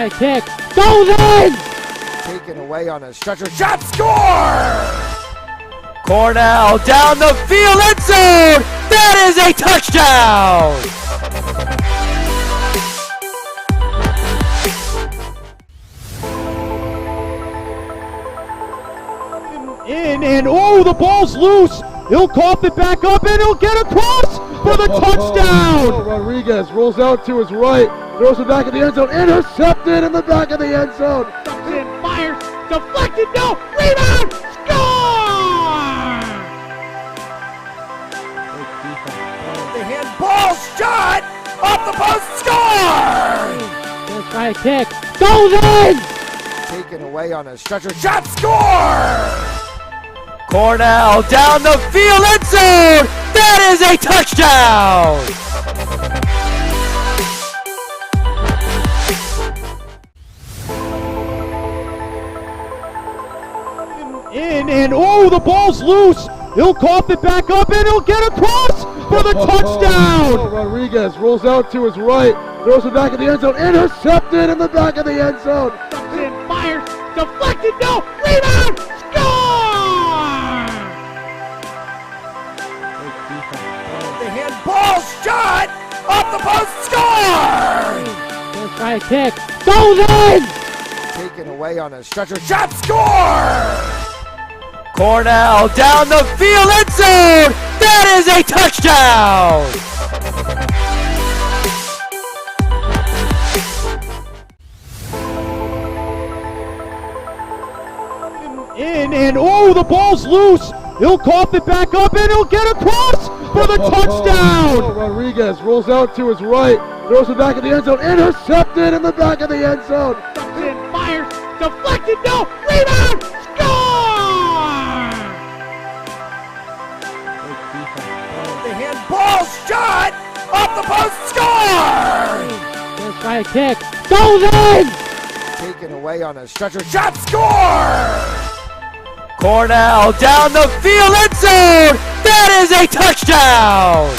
Right kick. Goes in! Taken away on a stretcher. Shot score! Cornell down the field, end zone! That is a touchdown! In and oh, the ball's loose. He'll cough it back up and he'll get across for the touchdown. Rodriguez rolls out to his right, throws it back in the end zone, intercepted in the back of the end zone. And fires, deflected, no, rebound, score! The handball shot off the post, score! Just right kick, goes in! Taken away on a stretcher, shot score! Cornell down the field, end zone! That is a touchdown! In and oh, the ball's loose. He'll cough it back up and he'll get across for the touchdown. Rodriguez rolls out to his right, throws it back in the end zone, intercepted in the back of the end zone. And fires, deflected, no, rebound, score! The handball shot off the post, score! Just right kick, goes in! Taken away on a stretcher, shot score! Cornell down the field, end zone! That is a touchdown! In and oh, the ball's loose. He'll cough it back up and he'll get across for the touchdown. Rodriguez rolls out to his right, throws it back in the end zone, intercepted in the back of the end zone. And fires, deflected, no, rebound, score! The handball shot off the post, score! Just right kick, goes in! Taken away on a stretcher, shot score! Cornell down the field, end zone! That is a touchdown!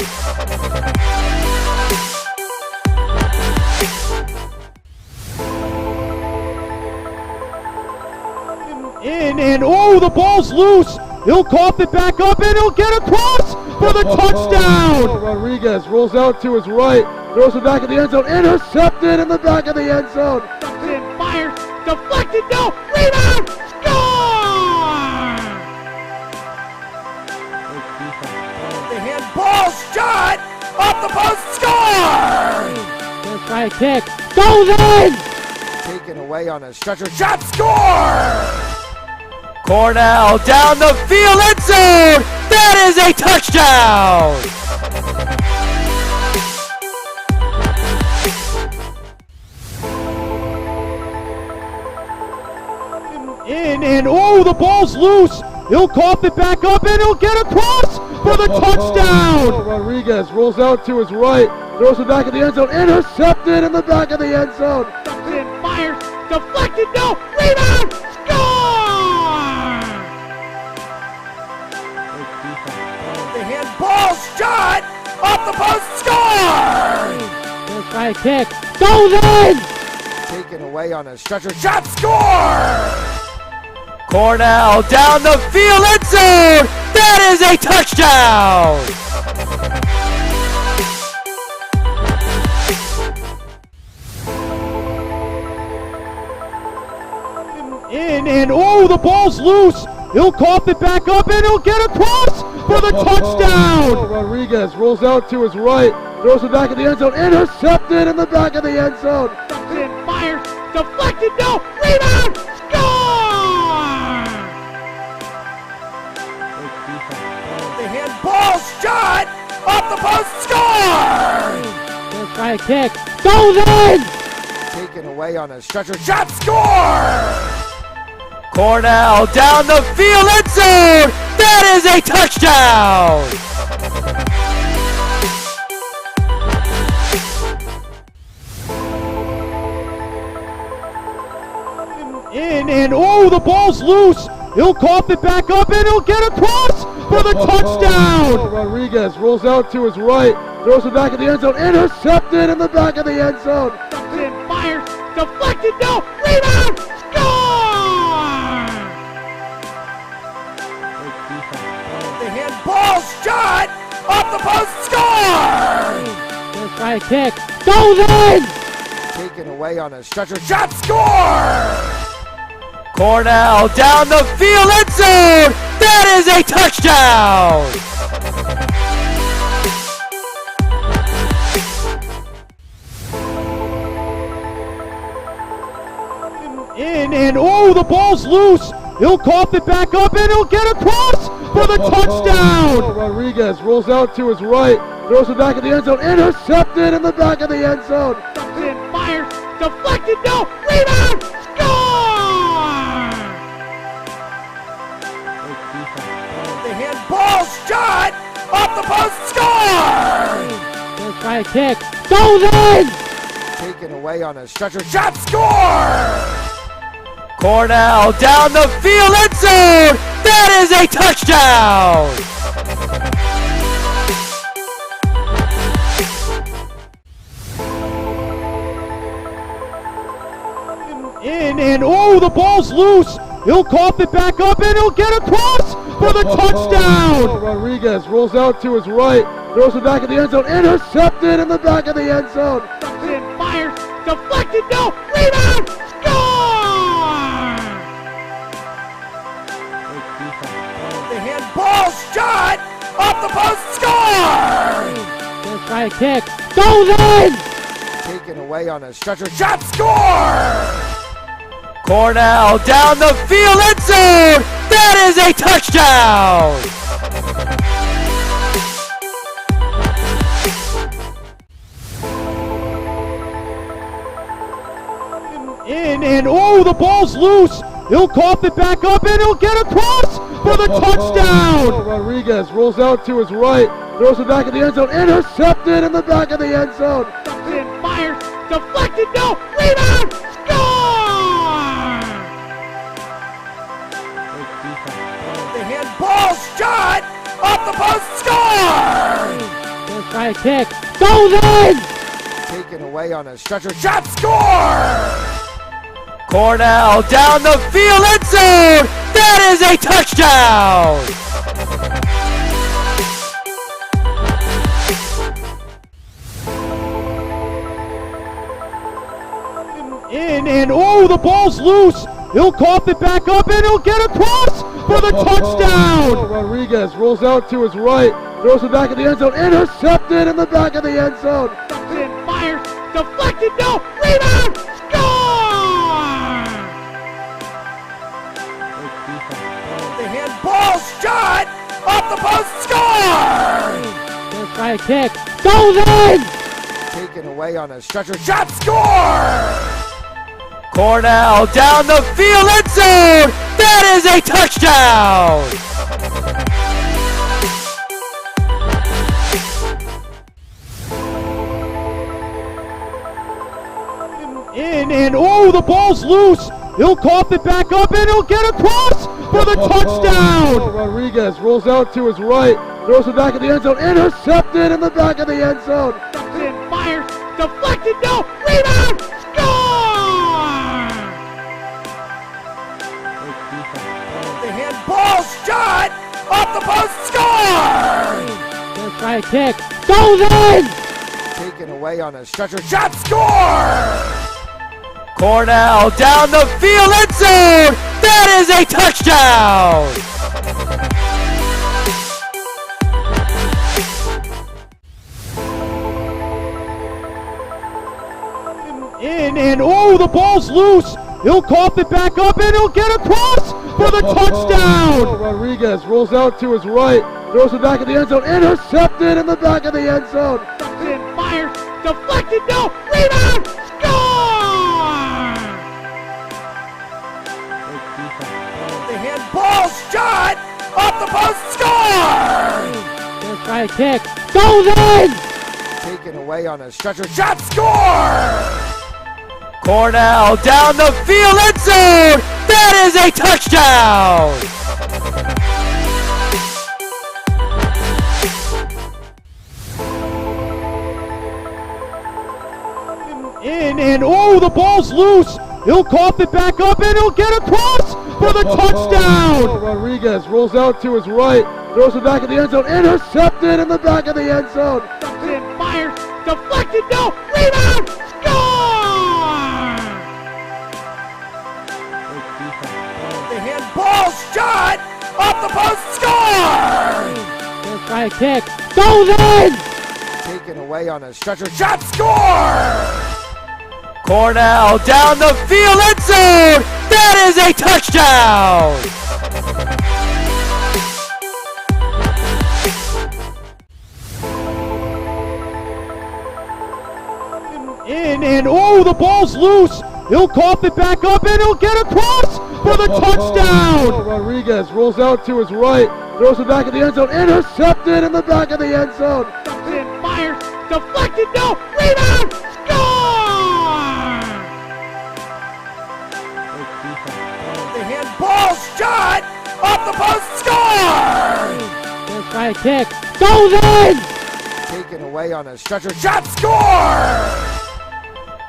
In and oh, the ball's loose. He'll cough it back up and he'll get across for the touchdown. Rodriguez rolls out to his right, throws it back in the end zone, intercepted in the back of the end zone. And fires, deflected, no, rebound, score! The handball shot off the post, score! Just right kick, goes in! Taken away on a stretcher, shot score! Cornell down the field, end zone! That is a touchdown! In and oh, the ball's loose. He'll cough it back up and he'll get across for the touchdown. Rodriguez rolls out to his right, throws it back in the end zone, intercepted in the back of the end zone. And fires, deflected, no, rebound, score! The handball shot off the post, score! Just right kick, goes in! Taken away on a stretcher, shot score! Cornell down the field, end zone! That is a touchdown! In and oh, the ball's loose. He'll cough it back up and he'll get across for the touchdown. Rodriguez rolls out to his right, throws it back in the end zone, intercepted in the back of the end zone. And fires, deflected, no, rebound, score! The handball shot off the post, score! Just right kick, goes in! Taken away on a stretcher, shot score! Cornell down the field, end zone! That is a touchdown! In and oh, the ball's loose. He'll cough it back up and he'll get across for the touchdown. Rodriguez rolls out to his right, throws it back in the end zone, intercepted in the back of the end zone. And fires, deflected, no, rebound, score! The handball shot off the post, score! First try kick, goes in! Taken away on a stretcher, shot, score! Cornell down the field, end zone! That is a touchdown! In and oh, the ball's loose. He'll cough it back up and he'll get across for the touchdown. Rodriguez rolls out to his right, throws it back in the end zone, intercepted in the back of the end zone. And fires, deflected, no, rebound, score! The handball shot off the post, score! First try kick, goes in! Taken away on a stretcher, shot, score! Cornell down the field, end zone! That is a touchdown! In and oh, the ball's loose. He'll cough it back up and he'll get across for the touchdown. Rodriguez rolls out to his right, throws it back in the end zone, intercepted in the back of the end zone. And fires, deflected, no, rebound, score! The handball shot off the post, score! First try kick, goes in! Taken away on a stretcher, shot, score! Cornell down the field, end zone! That is a touchdown! In and oh, the ball's loose. He'll cough it back up and he'll get across for the touchdown. Rodriguez rolls out to his right, throws it back in the end zone, intercepted in the back of the end zone. And fires, deflected, no, rebound, score! The handball shot off the post, score! First try kick, goes in! Taken away on a stretcher, shot, score! Cornell down the field, end zone! That is a touchdown! In and oh, the ball's loose. He'll cough it back up and he'll get across for the touchdown. Rodriguez rolls out to his right, throws it back in the end zone, intercepted in the back of the end zone. And fires, deflected, no, rebound, score! The handball shot off the post, score! First try kick, goes in! Taken away on a stretcher, shot, score! Cornell down the field, end zone! That is a touchdown! In and oh, the ball's loose. He'll cough it back up and he'll get across for the touchdown. Rodriguez rolls out to his right, throws it back in the end zone, intercepted in the back of the end zone. And fires, deflected, no, rebound, score! The handball shot off the post, score! First try kick, goes in! Taken away on a stretcher, shot, score! Cornell down the field, end zone! That is a touchdown! In and oh, the ball's loose. He'll cough it back up and he'll get across for the touchdown. Rodriguez rolls out to his right, throws it back in the end zone, intercepted in the back of the end zone. And fires, deflected, no, rebound, score! The handball shot off the post, score! First try kick, goes in! Taken away on a stretcher, shot, score! Cornell down the field, end zone! That is a touchdown! In in, and oh, the ball's loose. He'll cough it back up, and he'll get across for the touchdown. Rodriguez rolls out to his right, throws it back in the end zone, intercepted in the back of the end zone. And fires, deflected, no, rebound, score! The handball shot off the post, score! Let's try a kick, goes in! Taken away on a stretcher, shot, score! Cornell down the field, end zone! That is a touchdown! In, and oh, the ball's loose. He'll cough it back up, and he'll get across for the touchdown. Rodriguez rolls out to his right, throws it back in the end zone, intercepted in the back of the end zone. And fires, deflected, no, rebound, score! The handball shot off the post, score! Let's try a kick, goes in! Taken away on a stretcher, shot, score!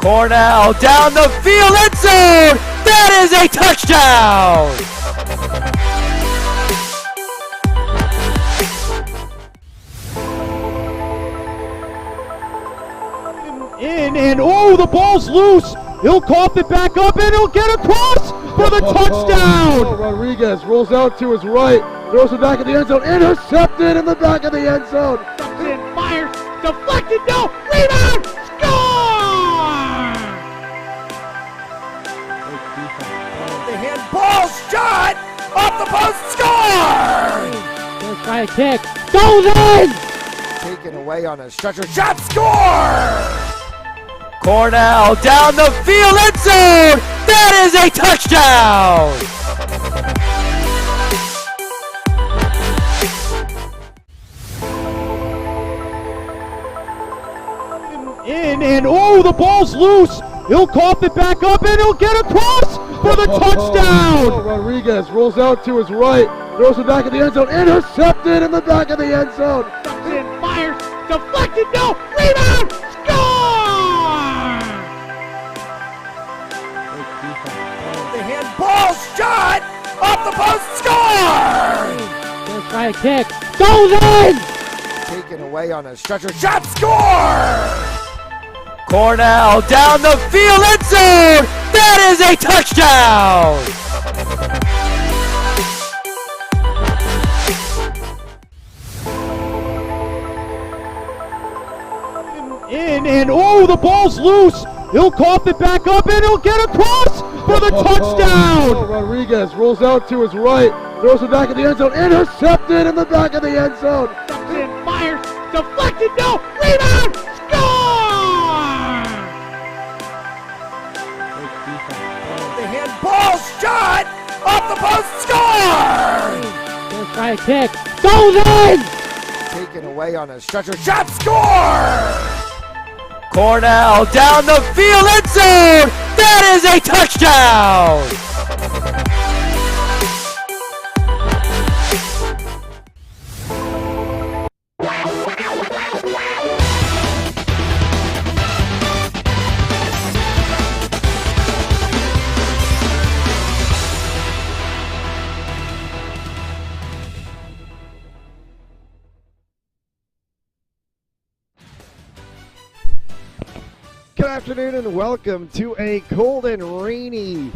Cornell down the field, end zone! That is a touchdown! In, and oh, the ball's loose. He'll cough it back up, and he'll get across for the touchdown. Rodriguez rolls out to his right, throws it back in the end zone, intercepted in the back of the end zone. And fires, deflected, no, rebound, score! The handball shot off the post, score! Let's try a kick, goes in! Taken away on a stretcher, shot, score! Cornell down the field, end zone! That is a touchdown! In, and oh, the ball's loose. He'll cough it back up, and he'll get across for the touchdown. Rodriguez rolls out to his right, throws it back in the end zone, intercepted in the back of the end zone. And fires, deflected, no, rebound, score! The handball shot off the post, score! Let's try a kick, goes in! Taken away on a stretcher, shot, score! Cornell down the field, end zone! That is a touchdown! In, and oh, the ball's loose. He'll cough it back up, and he'll get across for the touchdown. Rodriguez rolls out to his right, throws it back in the end zone, intercepted in the back of the end zone. And fires, deflected, no, rebound, score! The handball shot off the post, score! Let's try a kick, goes in! Taken away on a stretcher, shot, score! Cornell down the field, end zone! That is a touchdown! Good afternoon and welcome to a cold and rainy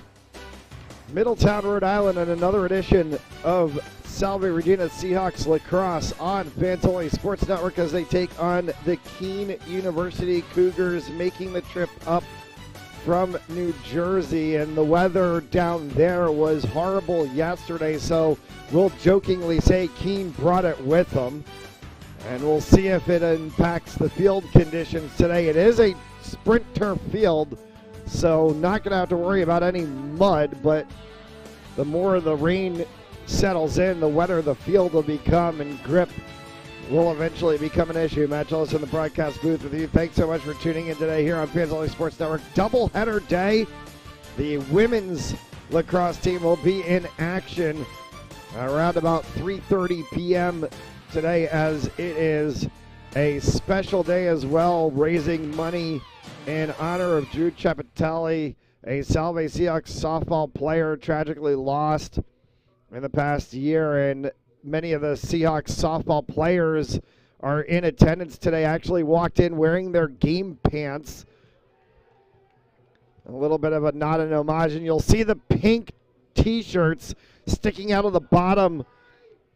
Middletown, Rhode Island, and another edition of Salve Regina Seahawks Lacrosse on Fantoli Sports Network as they take on the Kean University Cougars, making the trip up from New Jersey. And the weather down there was horrible yesterday, so we'll jokingly say Kean brought it with them. And we'll see if it impacts the field conditions today. It is a sprint turf field, so not going to have to worry about any mud, but the more the rain settles in, the wetter the field will become, and grip will eventually become an issue. Matt Ellis in the broadcast booth with you. Thanks so much for tuning in today here on Fantoli Sports Network. Doubleheader day. The women's lacrosse team will be in action around about 3:30 p.m. today, as it is a special day as well, raising money in honor of Drew Chapatelli, a Salve Seahawks softball player tragically lost in the past year. And many of the Seahawks softball players are in attendance today, actually walked in wearing their game pants. A little bit of a nod and homage, and you'll see the pink t-shirts sticking out of the bottom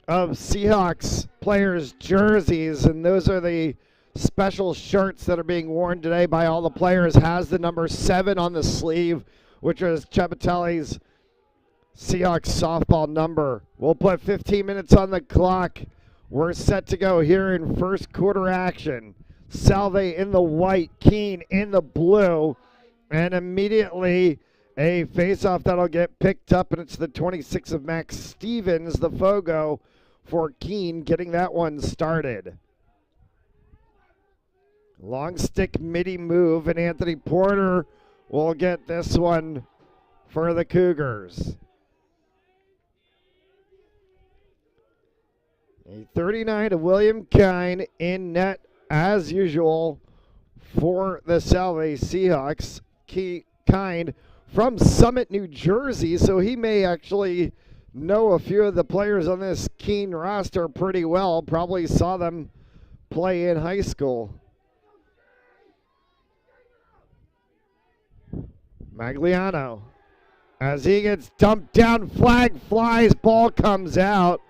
of Seahawks players' jerseys, and those are the special shirts that are being worn today by all the players. Has the number 7 on the sleeve, which is Chapatelli's Seahawks softball number. We'll put 15 minutes on the clock. We're set to go here in first quarter action. Salve in the white, Kean in the blue, and immediately a face-off that'll get picked up, and it's the 26 of Max Stevens, the Fogo, for Kean, getting that one started. Long stick midi move, and Anthony Porter will get this one for the Cougars. A 39 of William Kean in net as usual for the Salve Seahawks. Kean from Summit, New Jersey, so he may actually know a few of the players on this Kean roster pretty well. Probably saw them play in high school. Magliano, as he gets dumped down, flag flies, ball comes out,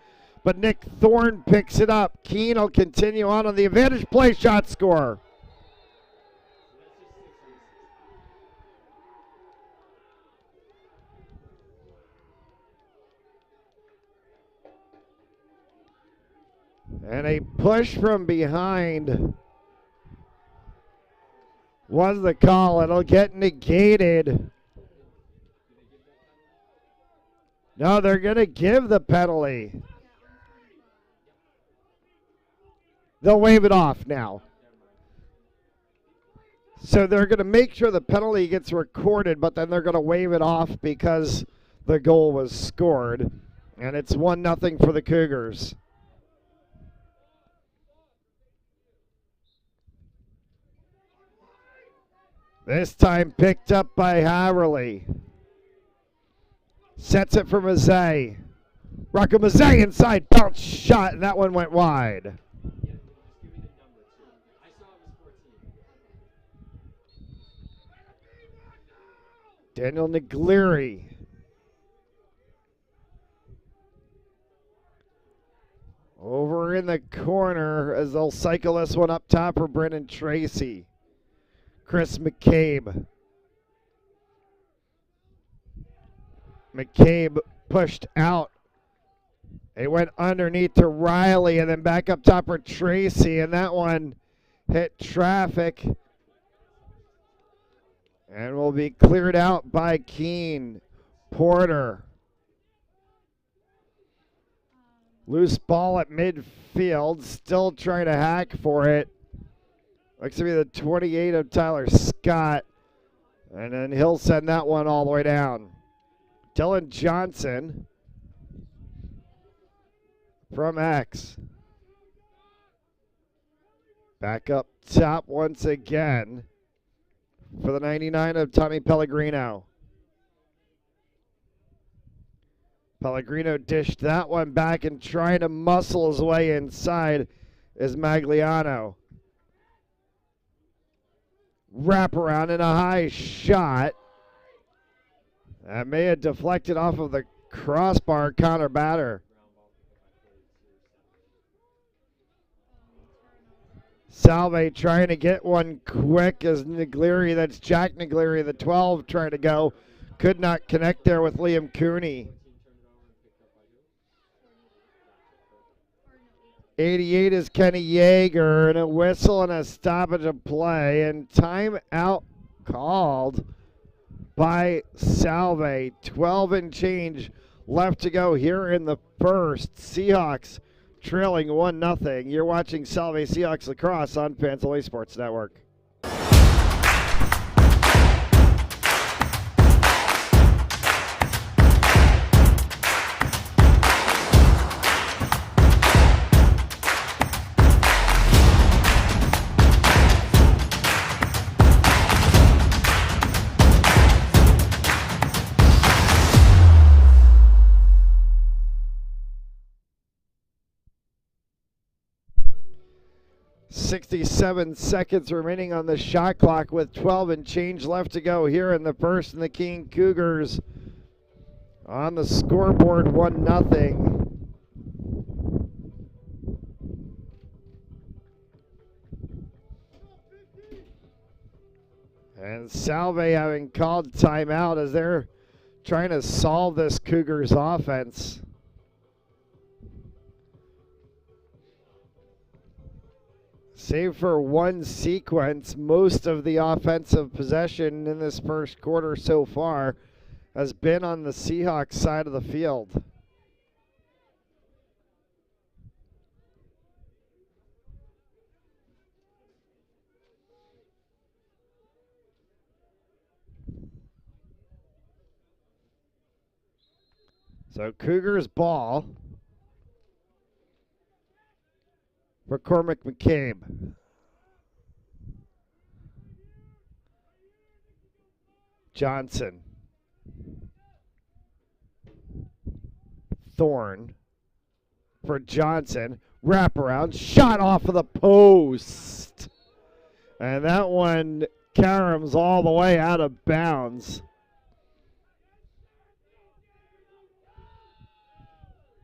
but Nick Thorne picks it up. Kean will continue on the advantage play, shot score. And a push from behind was the call. It'll get negated. No, they're going to give the penalty. They'll wave it off now. So they're going to make sure the penalty gets recorded, but then they're going to wave it off because the goal was scored. And it's 1-0 for the Cougars. This time picked up by Haverly. Sets it for Mazzei. Rocco Mazzei inside, bounce shot, and that one went wide. Daniel Neglieri. Over in the corner as they'll cycle this one up top for Brennan Tracy. Chris McCabe. McCabe pushed out. It went underneath to Riley and then back up top for Tracy, and that one hit traffic and will be cleared out by Kean. Porter. Loose ball at midfield, still trying to hack for it. Looks to be the 28 of Tyler Scott. And then he'll send that one all the way down. Dylan Johnson from X. Back up top once again for the 99 of Tommy Pellegrino. Pellegrino dished that one back, and trying to muscle his way inside is Magliano. Wraparound and a high shot. That may have deflected off of the crossbar counter batter. Salve trying to get one quick as Neglieri, that's Jack Neglieri, the 12, trying to go. Could not connect there with Liam Cooney. 88 is Kenny Yeager, and a whistle and a stoppage of play, and timeout called by Salve. 12 and change left to go here in the first. Seahawks trailing 1-0. You're watching Salve Seahawks Lacrosse on Panther Sports Network. 67 seconds remaining on the shot clock with 12 and change left to go here in the first, and the Kean Cougars on the scoreboard 1-0. And Salve having called timeout as they're trying to solve this Cougars offense. Save for one sequence, most of the offensive possession in this first quarter so far has been on the Seahawks side of the field. So Cougars ball for Cormac McCabe. Johnson. Thorne for Johnson. Wraparound. Shot off of the post. And that one caroms all the way out of bounds.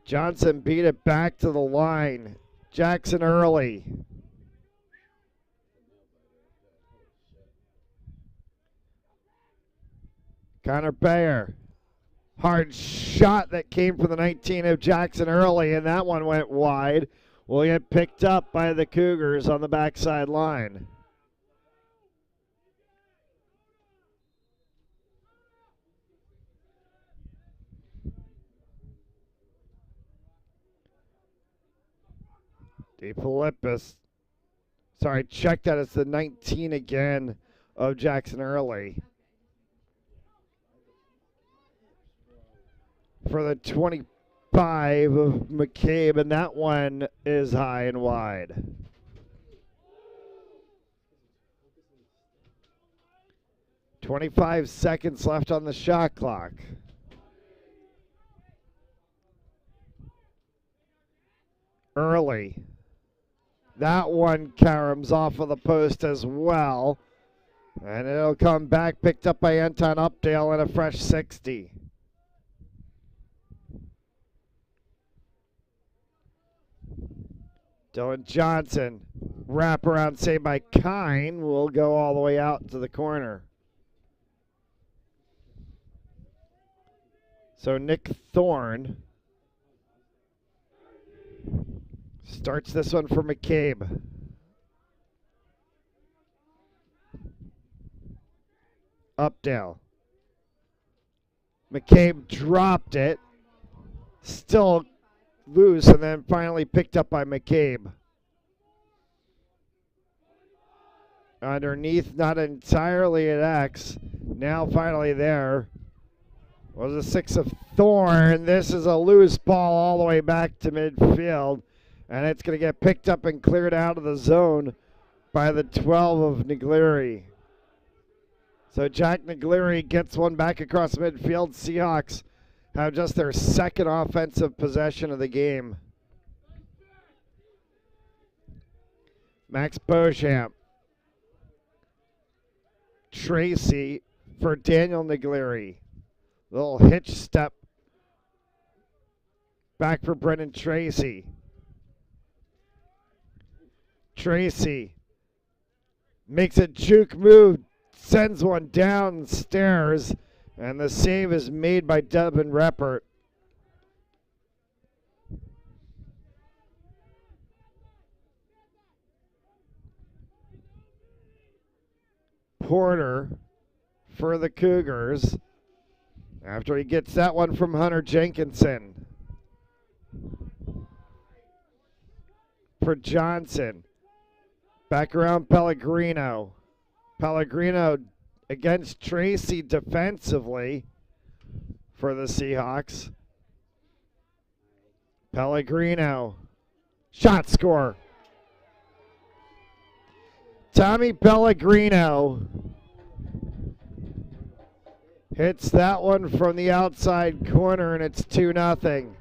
Johnson beat it back to the line. Jackson Early. Connor Bayer. Hard shot that came from the 19 of Jackson Early, and that one went wide. Will get picked up by the Cougars on the backside line. DeFilippis. Sorry, check that. It's the 19 again of Jackson Early. For the 25 of McCabe, and that one is high and wide. $25 left on the shot clock. Early. That one caroms off of the post as well. And it'll come back, picked up by Anton Updale, and a fresh 60. Dylan Johnson, wraparound saved by Kean, will go all the way out to the corner. So Nick Thorne starts this one for McCabe. Updale. McCabe dropped it. Still loose, and then finally picked up by McCabe. Underneath, not entirely at X. Now finally there. Was a 6 of Thorne. This is a loose ball all the way back to midfield. And it's going to get picked up and cleared out of the zone by the 12 of Neglieri. So Jack Neglieri gets one back across midfield. Seahawks have just their second offensive possession of the game. Max Beauchamp. Tracy for Daniel Neglieri. Little hitch step back for Brendan Tracy. Tracy makes a juke move, sends one downstairs, and the save is made by Devin Reppert. Porter for the Cougars after he gets that one from Hunter Jenkinson. For Johnson. Back around Pellegrino. Pellegrino against Tracy defensively for the Seahawks. Pellegrino. Shot score. Tommy Pellegrino hits that one from the outside corner, and it's 2-0.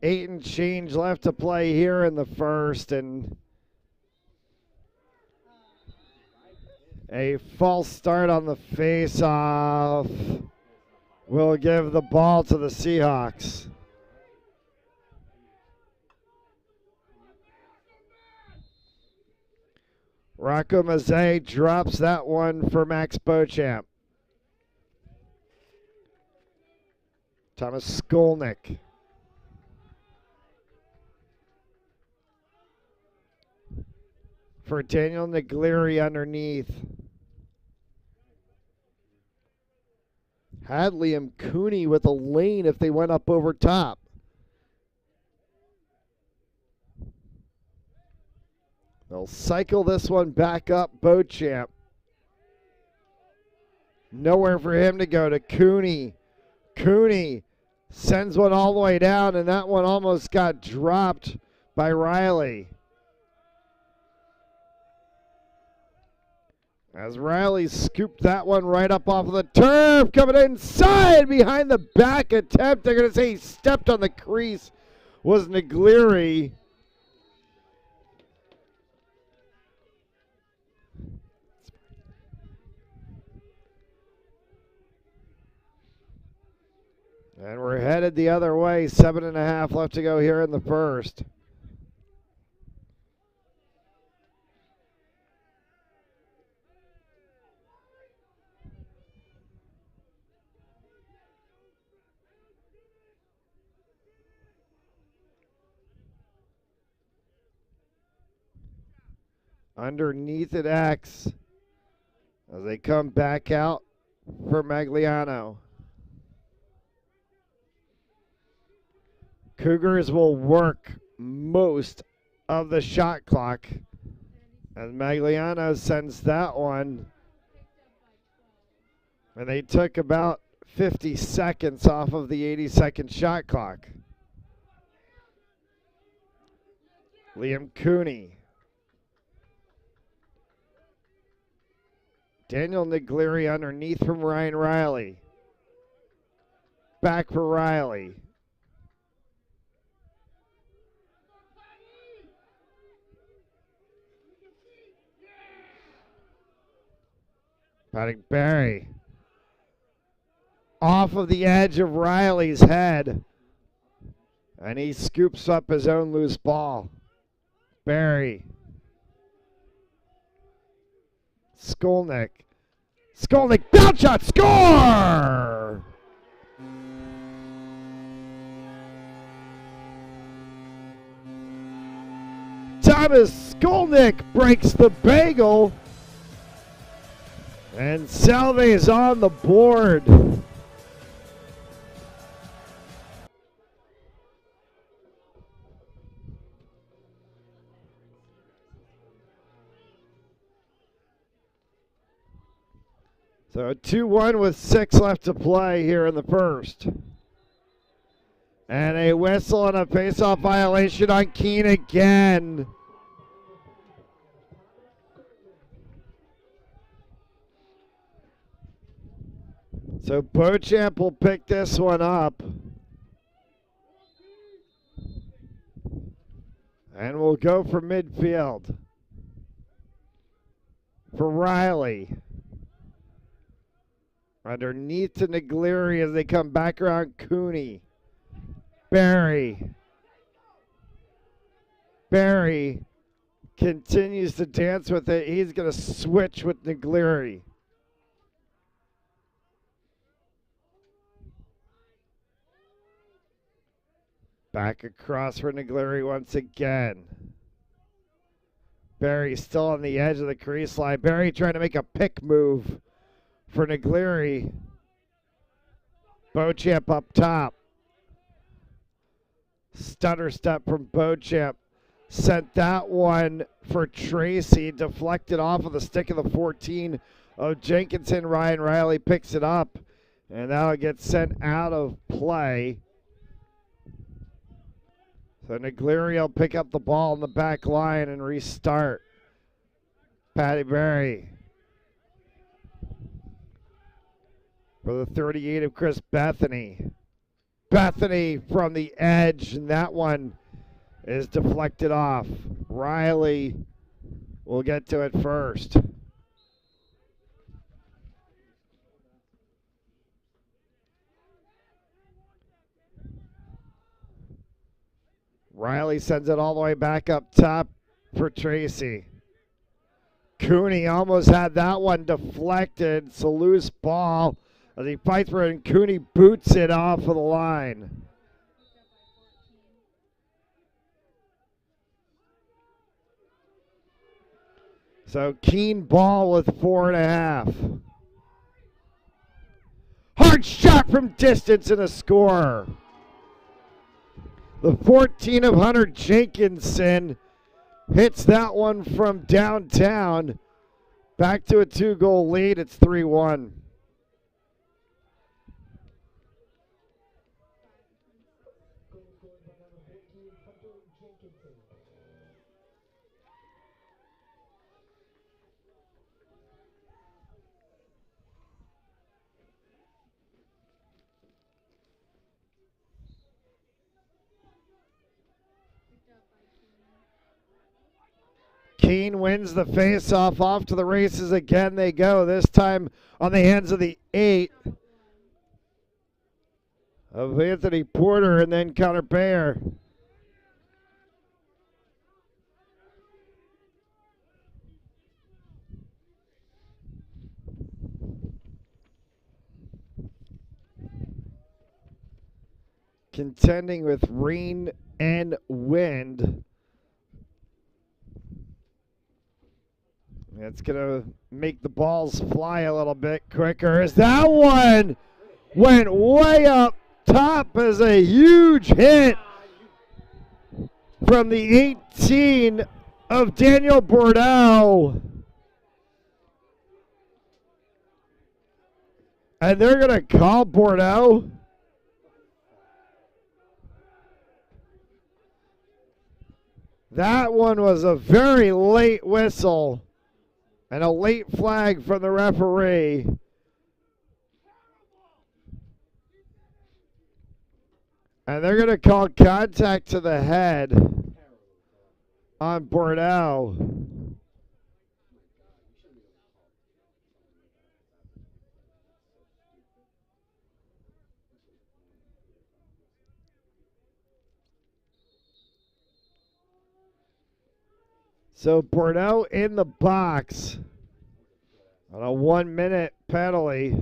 8 and change left to play here in the first, and a false start on the face-off will give the ball to the Seahawks. Rocco Mazzei drops that one for Max Beauchamp. Thomas Skolnick. For Daniel Naglieri underneath. Had Liam Cooney with a lane if they went up over top. They'll cycle this one back up. Beauchamp. Nowhere for him to go to Cooney. Cooney sends one all the way down, and that one almost got dropped by Riley. As Riley scooped that one right up off of the turf, coming inside behind the back attempt. They're going to say he stepped on the crease. Was Naglieri. And we're headed the other way. 7.5 left to go here in the first. Underneath at X as they come back out for Magliano. Cougars will work most of the shot clock as Magliano sends that one. And they took about 50 seconds off of the 80-second shot clock. Liam Cooney. Daniel Naglieri underneath from Ryan Riley. Back for Riley. Patrick Barry. Off of the edge of Riley's head. And he scoops up his own loose ball. Barry. Skolnick. Skolnick, bounce shot, score! Thomas Skolnick breaks the bagel. And Salve is on the board. So 2-1 with 6 left to play here in the first. And a whistle and a face-off violation on Kean again. So Beauchamp will pick this one up. And we'll go for midfield. For Riley. Underneath to Naglieri as they come back around Cooney. Barry. Barry continues to dance with it. He's going to switch with Naglieri. Back across for Naglieri once again. Barry still on the edge of the crease line. Barry trying to make a pick move for Naglieri. Beauchamp up top. Stutter step from Beauchamp. Sent that one for Tracy. Deflected off of the stick of the 14 of Jenkinson. Ryan Riley picks it up. And that'll get sent out of play. So Naglieri will pick up the ball in the back line and restart. Patty Barry. For the 38 of Chris Bethany. Bethany from the edge, and that one is deflected off. Riley will get to it first. Riley sends it all the way back up top for Tracy. Cooney almost had that one deflected. It's a loose ball as he fights for it, and Cooney boots it off of the line. So Kean ball with 4.5. Hard shot from distance and a score. The 14 of Hunter Jenkinson hits that one from downtown. Back to a 2-goal lead. It's 3-1. Kean wins the face-off. Off to the races again they go. This time on the hands of the 8 of Anthony Porter and then Connor Bayer. Contending with rain and wind. It's going to make the balls fly a little bit quicker as that one went way up top as a huge hit from the 18 of Daniel Bordeaux. And they're going to call Bordeaux. That one was a very late whistle. And a late flag from the referee. And they're going to call contact to the head on Bordeaux. So Bordeaux in the box on a 1-minute penalty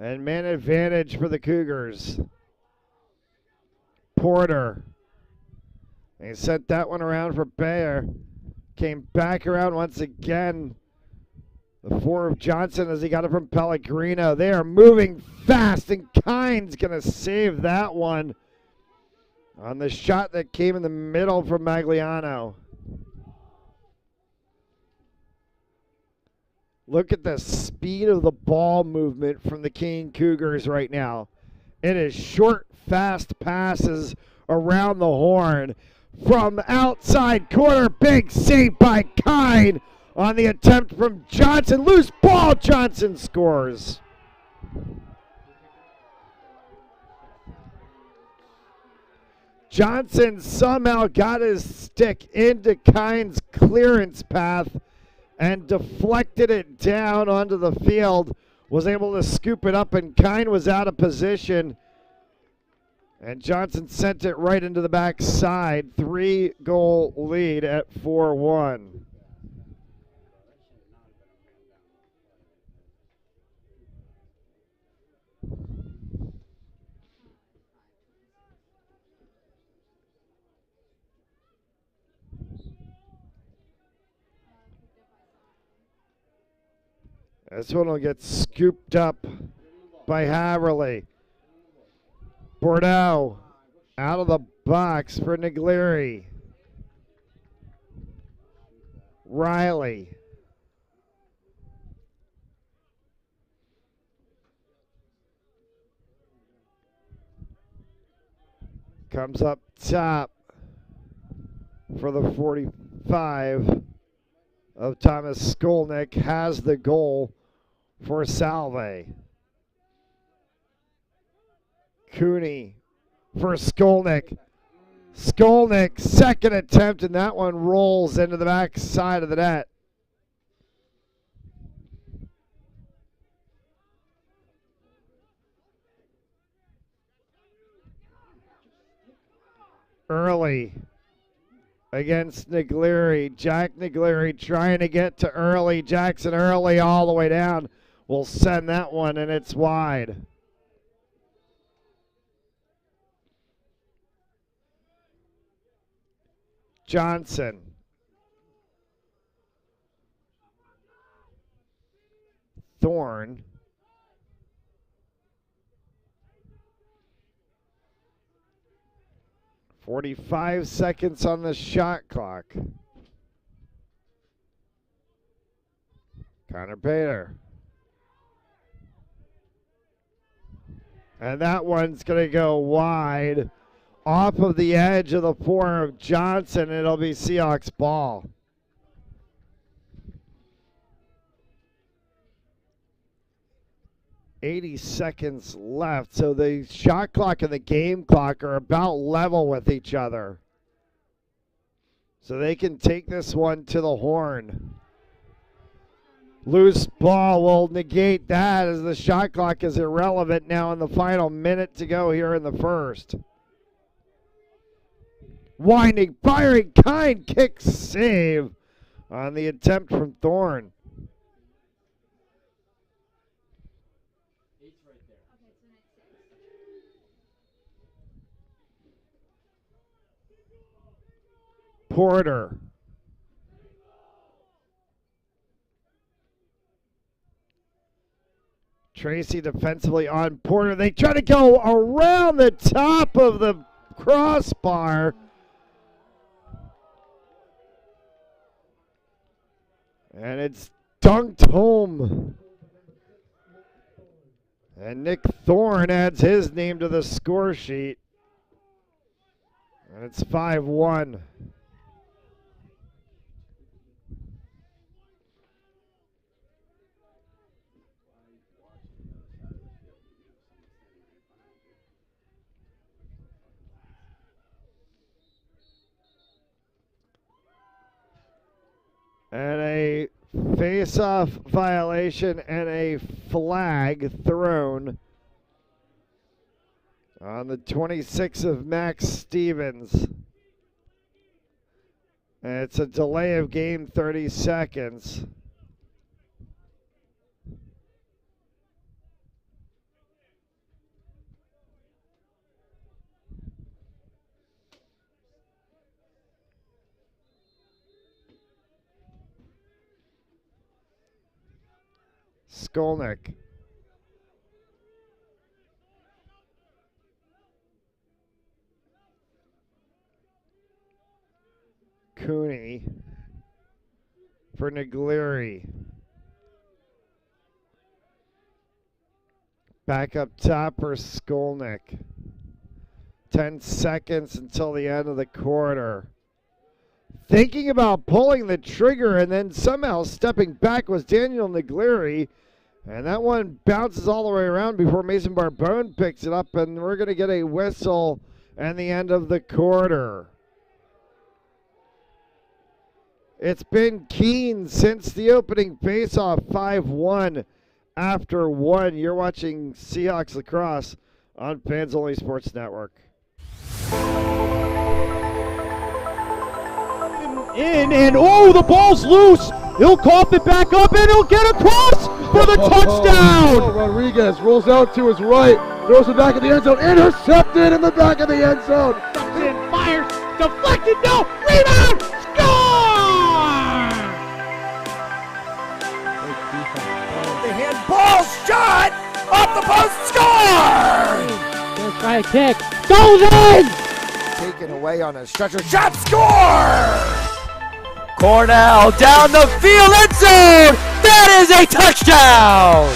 and man advantage for the Cougars. Porter. He sent that one around for Bayer. Came back around once again. The 4 of Johnson as he got it from Pellegrino. They are moving fast, and Kean's going to save that one on the shot that came in the middle from Magliano. Look at the speed of the ball movement from the Kean Cougars right now. It is short, fast passes around the horn. From outside corner, big save by Kean on the attempt from Johnson. Loose ball, Johnson scores. Johnson somehow got his stick into Kean's clearance path and deflected it down onto the field, was able to scoop it up, and Kean was out of position. And Johnson sent it right into the backside. 3-goal lead at 4-1. This one will get scooped up by Haverly. Bordeaux out of the box for Niglieri. Riley. Comes up top for the 45 of Thomas Skolnick. Has the goal for Salve. Cooney for Skolnick. Skolnick, second attempt, and that one rolls into the back side of the net. Early against Niglieri. Jack Niglieri trying to get to Early. Jackson Early all the way down. Will send that one, and it's wide. Johnson. Thorne. .45 seconds on the shot clock. Connor Bader. And that one's going to go wide off of the edge of the floor of Johnson. It'll be Seahawks ball. .80 seconds left, so the shot clock and the game clock are about level with each other. So they can take this one to the horn. Loose ball will negate that as the shot clock is irrelevant now in the final minute to go here in the first. Winding, firing, kind kick save on the attempt from Thorne. Porter. Tracy defensively on Porter. They try to go around the top of the crossbar. And it's dunked home. And Nick Thorne adds his name to the score sheet. And it's 5-1. And a face-off violation and a flag thrown on the 26 of Max Stevens. And it's a delay of game 30 seconds. Skolnick. Cooney for Niglieri. Back up top for Skolnick. 10 seconds until the end of the quarter. Thinking about pulling the trigger and then somehow stepping back was Daniel Niglieri. And that one bounces all the way around before Mason Barbone picks it up, and we're going to get a whistle and the end of the quarter. It's been Kean since the opening faceoff, 5-1 after 1. You're watching Seahawks Lacrosse on Fans Only Sports Network. And the ball's loose. He'll cough it back up, and he'll get across for the touchdown. Rodriguez rolls out to his right, throws it back in the end zone, intercepted in the back of the end zone. Steps in, fires, deflected, no, rebound, score! The handball shot off the post, score! Let's try a kick. Goes in! Taken away on a stretcher shot, score! Cornell down the field, end zone! That is a touchdown!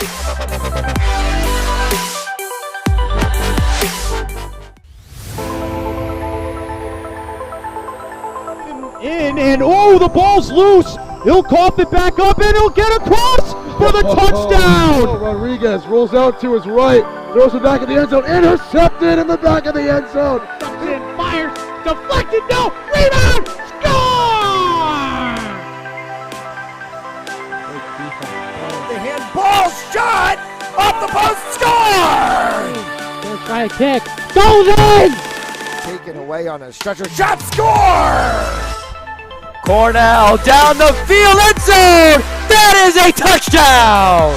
And the ball's loose. He'll cough it back up, and he'll get across for the touchdown! Rodriguez rolls out to his right, throws it back in the end zone, intercepted in the back of the end zone. Comes in, fires, deflected, no, rebound, score! The handball shot off the post, score! Gonna try a kick, goes in! Taken away on a stretcher shot, score! Cornell down the field, end zone! That is a touchdown!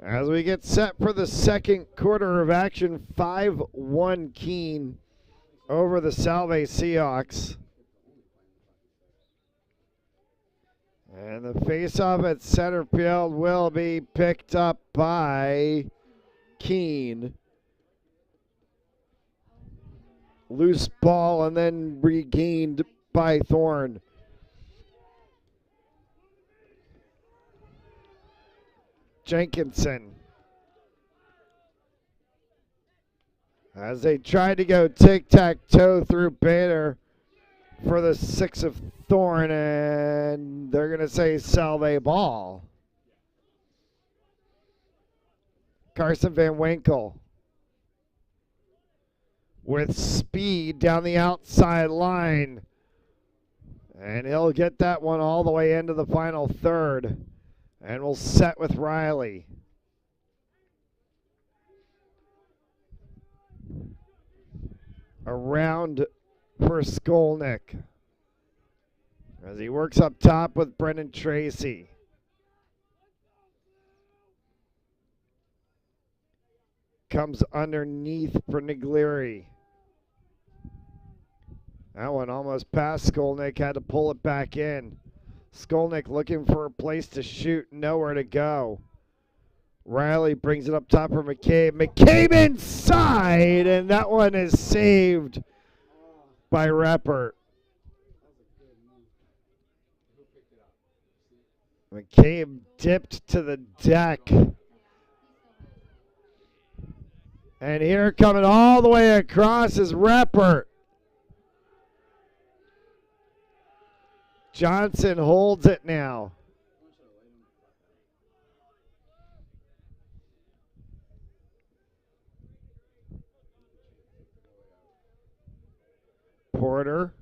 As we get set for the second quarter of action, 5-1 Kean over the Salve Seahawks. And the face-off at center field will be picked up by Kean. Loose ball and then regained by Thorne. Jenkinson. As they tried to go tic-tac-toe through Bader for the 6 of Thorne, and they're going to say Salve ball. Carson Van Winkle with speed down the outside line. And he'll get that one all the way into the final third. And we'll set with Riley. Around for Skolnick as he works up top with Brendan Tracy. Comes underneath for Niglieri. That one almost past Skolnick, had to pull it back in. Skolnick looking for a place to shoot, nowhere to go. Riley brings it up top for McCabe. McCabe inside, and that one is saved by Reppert. McCabe dipped to the deck. And here coming all the way across is Reppert. Johnson holds it now. Porter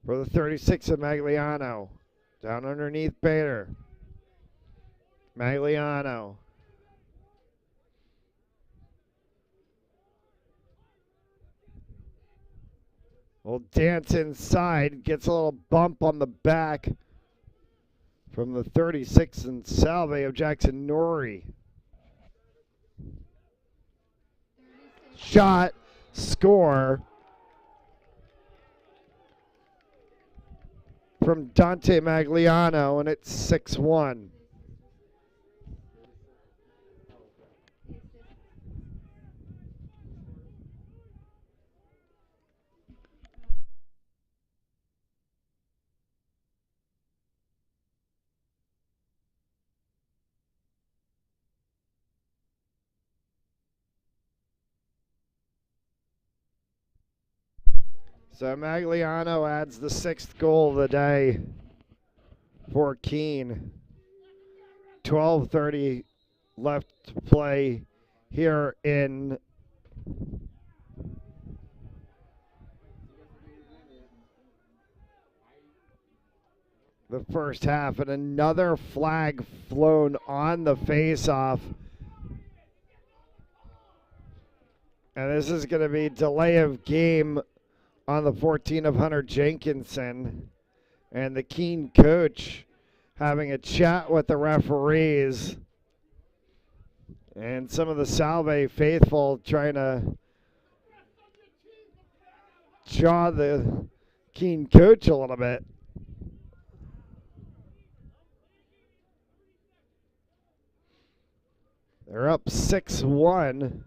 for the 36 of Magliano. Down underneath Bader. Magliano. Will dance inside, gets a little bump on the back from the 36 and Salve of Jackson Norrie. Shot, score from Dante Magliano, and it's 6-1. So Magliano adds the 6th goal of the day for Kean. 12:30 left to play here in the first half, and another flag flown on the face-off. And this is going to be delay of game on the 14 of Hunter Jenkinson, and the Kean coach having a chat with the referees, and some of the Salve faithful trying to jaw the Kean coach a little bit. They're up 6-1.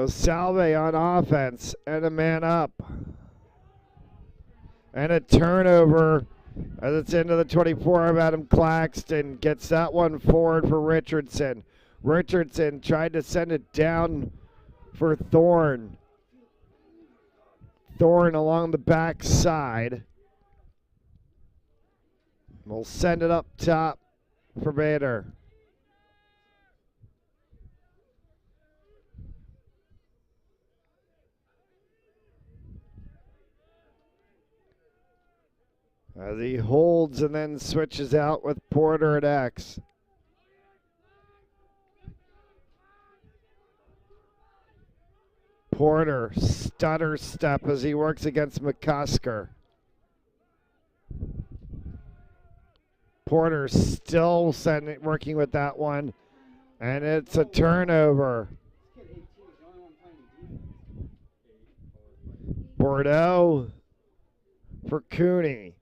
Salve on offense and a man up. And a turnover as it's into the 24 of Adam Claxton. Gets that one forward for Richardson. Richardson tried to send it down for Thorne. Thorne along the back side. We'll send it up top for Bader. As he holds and then switches out with Porter at X. Porter, stutter step as he works against McCusker. Porter still working with that one, and it's a turnover. Bordeaux for Cooney.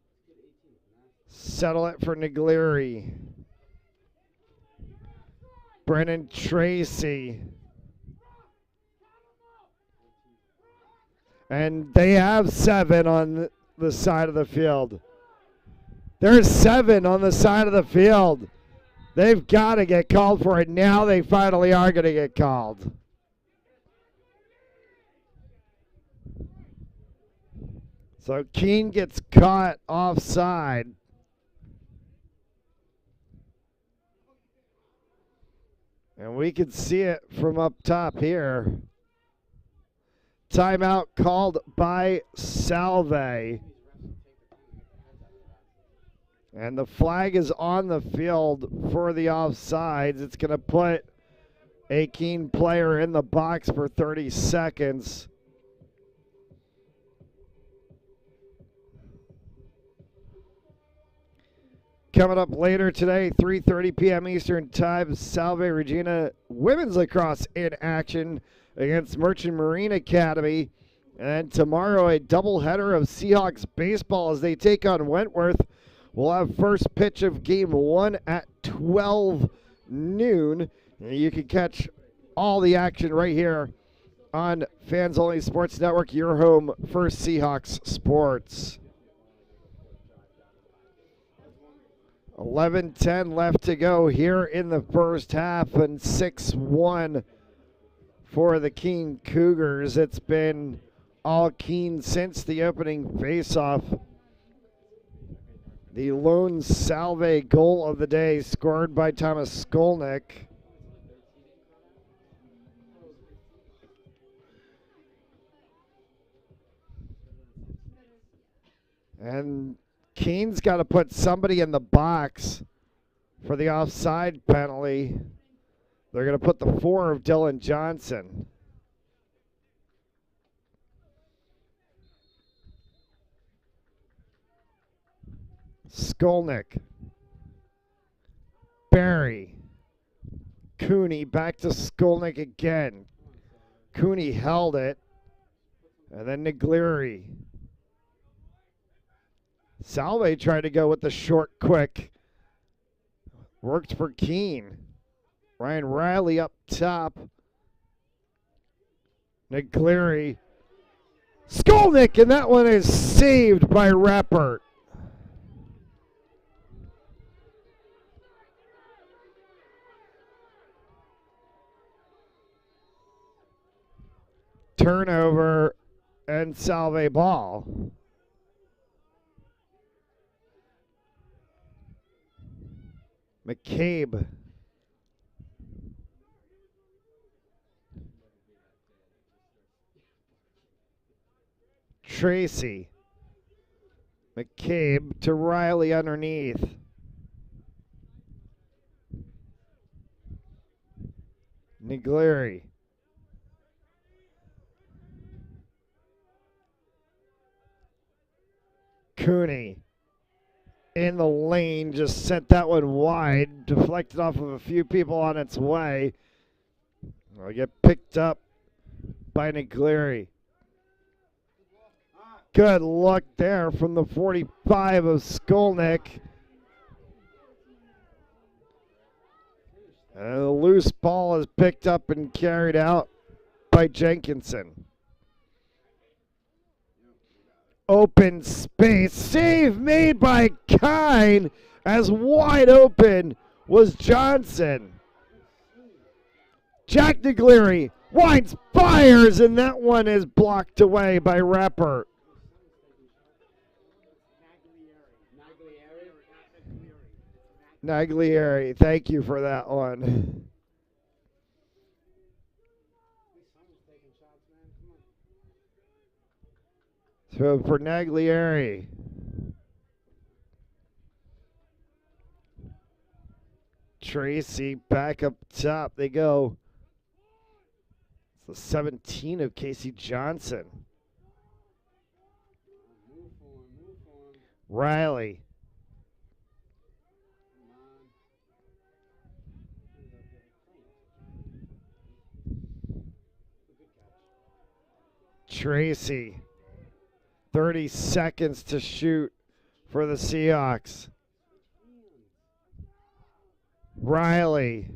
Settle it for Niglieri. Brennan Tracy. And they have 7 on the side of the field. There's 7 on the side of the field. They've got to get called for it. Now they finally are going to get called. So Kean gets caught offside. And we can see it from up top here. Timeout called by Salve. And the flag is on the field for the offsides. It's going to put a Kean player in the box for 30 seconds. Coming up later today, 3:30 p.m. Eastern Time, Salve Regina Women's Lacrosse in action against Merchant Marine Academy. And tomorrow, a doubleheader of Seahawks baseball as they take on Wentworth. We'll have first pitch of game 1 at 12 noon. You can catch all the action right here on Fans Only Sports Network, your home for Seahawks sports. 11:10 left to go here in the first half, and 6-1 for the Kean Cougars. It's been all Kean since the opening faceoff. The lone Salve goal of the day scored by Thomas Skolnick. And Kean's got to put somebody in the box for the offside penalty. They're going to put the 4 of Dylan Johnson. Skolnick. Barry. Cooney back to Skolnick again. Cooney held it. And then Niglieri. Salve tried to go with the short quick. Worked for Kean. Ryan Riley up top. Niglieri. Skolnick, and that one is saved by Rappert. Turnover and Salve ball. McCabe. Tracy. McCabe to Riley underneath. Niglieri. Cooney. In the lane, just sent that one wide, deflected off of a few people on its way. Will get picked up by Niglieri. Good luck there from the 45 of Skolnick. And the loose ball is picked up and carried out by Jenkinson. open space. Save made by Kean, as wide open was Johnson. Jack DeGleary winds, fires, and that one is blocked away by Repper. Naglieri, thank you for that one. So for Naglieri. Tracy back up top. They go. It's the 17 of Casey Johnson. Riley. Tracy. 30 seconds to shoot for the Seahawks. Riley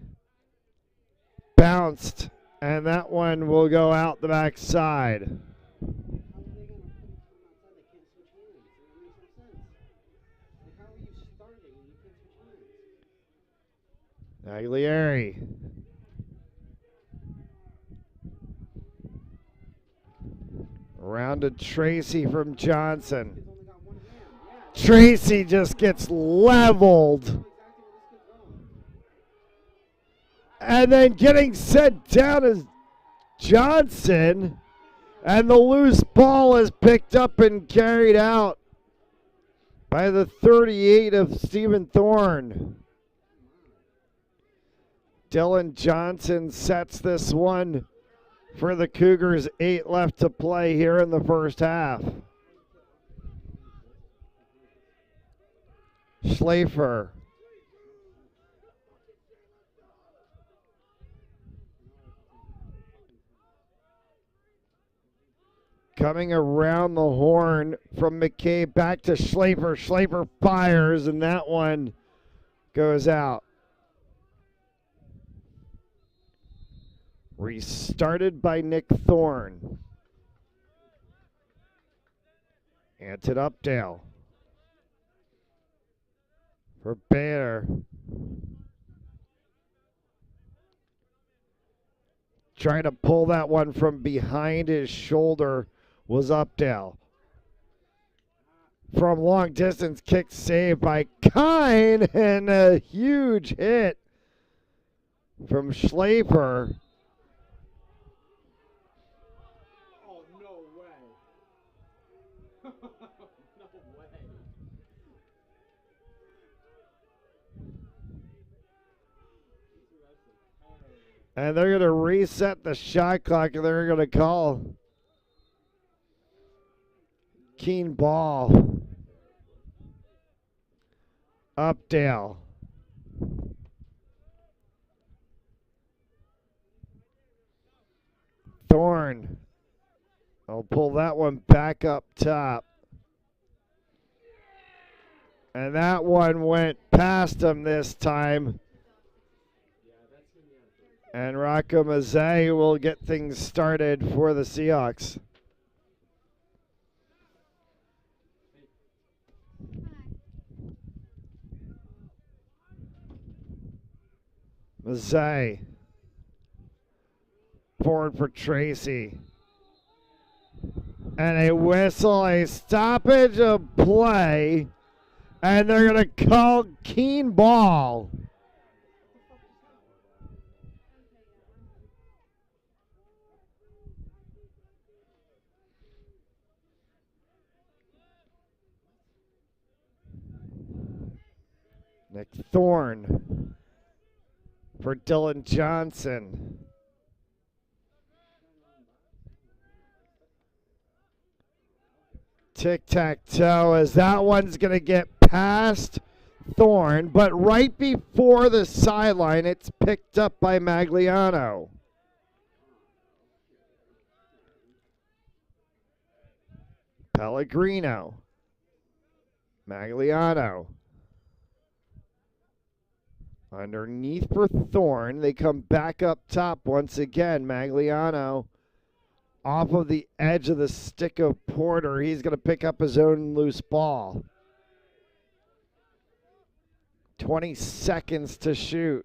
bounced, and that one will go out the backside. Naglieri. Around to Tracy from Johnson. Tracy just gets leveled. And then getting set down is Johnson. And the loose ball is picked up and carried out by the 38 of Stephen Thorne. Dylan Johnson sets this one for the Cougars. 8 left to play here in the first half. Schlafer. Coming around the horn from McCabe back to Schlafer. Schlafer fires, and that one goes out. Restarted by Nick Thorne. Anton Updale. For Bader. Trying to pull that one from behind his shoulder was Updale. From long distance, kick saved by Kean, and a huge hit from Schlafer. And they're going to reset the shot clock, and they're going to call Kean ball. Updale. Thorne. I'll pull that one back up top. And that one went past him this time. And Rocco Mazzei will get things started for the Seahawks. Mazzei. Forward for Tracy. And a whistle, a stoppage of play. And they're going to call Kean ball. Nick Thorne for Dylan Johnson. Tic-tac-toe as that one's going to get past Thorne, but right before the sideline, it's picked up by Magliano. Pellegrino. Magliano. Underneath for Thorne. They come back up top once again. Magliano off of the edge of the stick of Porter. He's going to pick up his own loose ball. 20 seconds to shoot.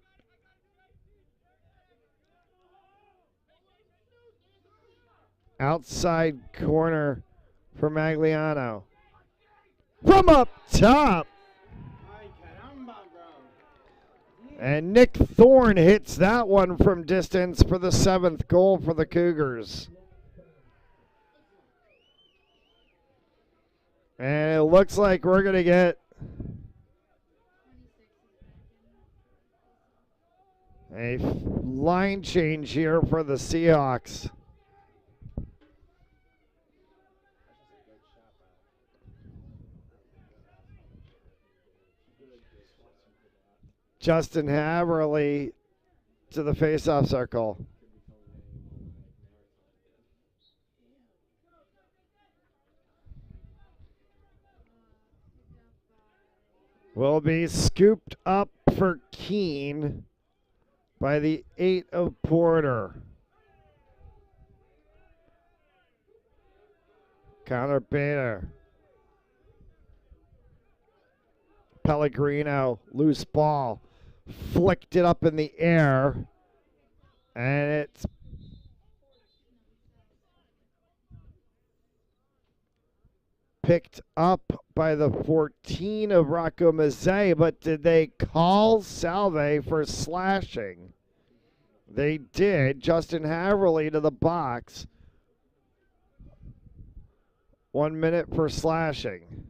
Outside corner for Magliano. From up top. And Nick Thorne hits that one from distance for the 7th goal for the Cougars. And it looks like we're going to get a line change here for the Seahawks. Justin Haverly to the faceoff circle. Will be scooped up for Kean by the 8 of Porter. Connor Bader. Pellegrino, loose ball. Flicked it up in the air. And it's picked up by the 14 of Rocco Mazzei, but did they call Salve for slashing? They did. Justin Haverly to the box. 1 minute for slashing.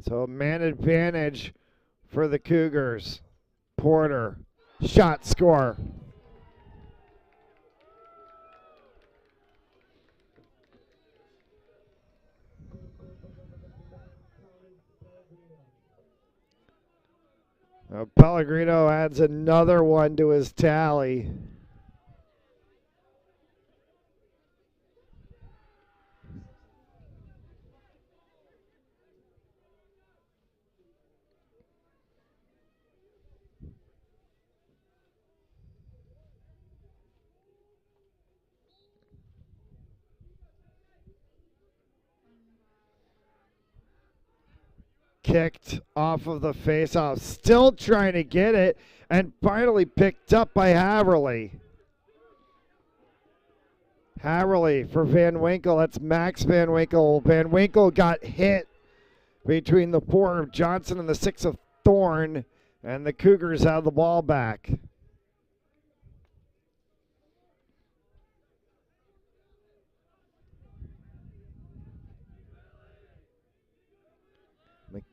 So man advantage for the Cougars. Porter, shot, score. Now Pellegrino adds another one to his tally. Kicked off of the faceoff, still trying to get it, and finally picked up by Haverly. Haverly for Van Winkle. That's Max Van Winkle. Van Winkle got hit between the 4 of Johnson and the 6 of Thorne, and the Cougars have the ball back.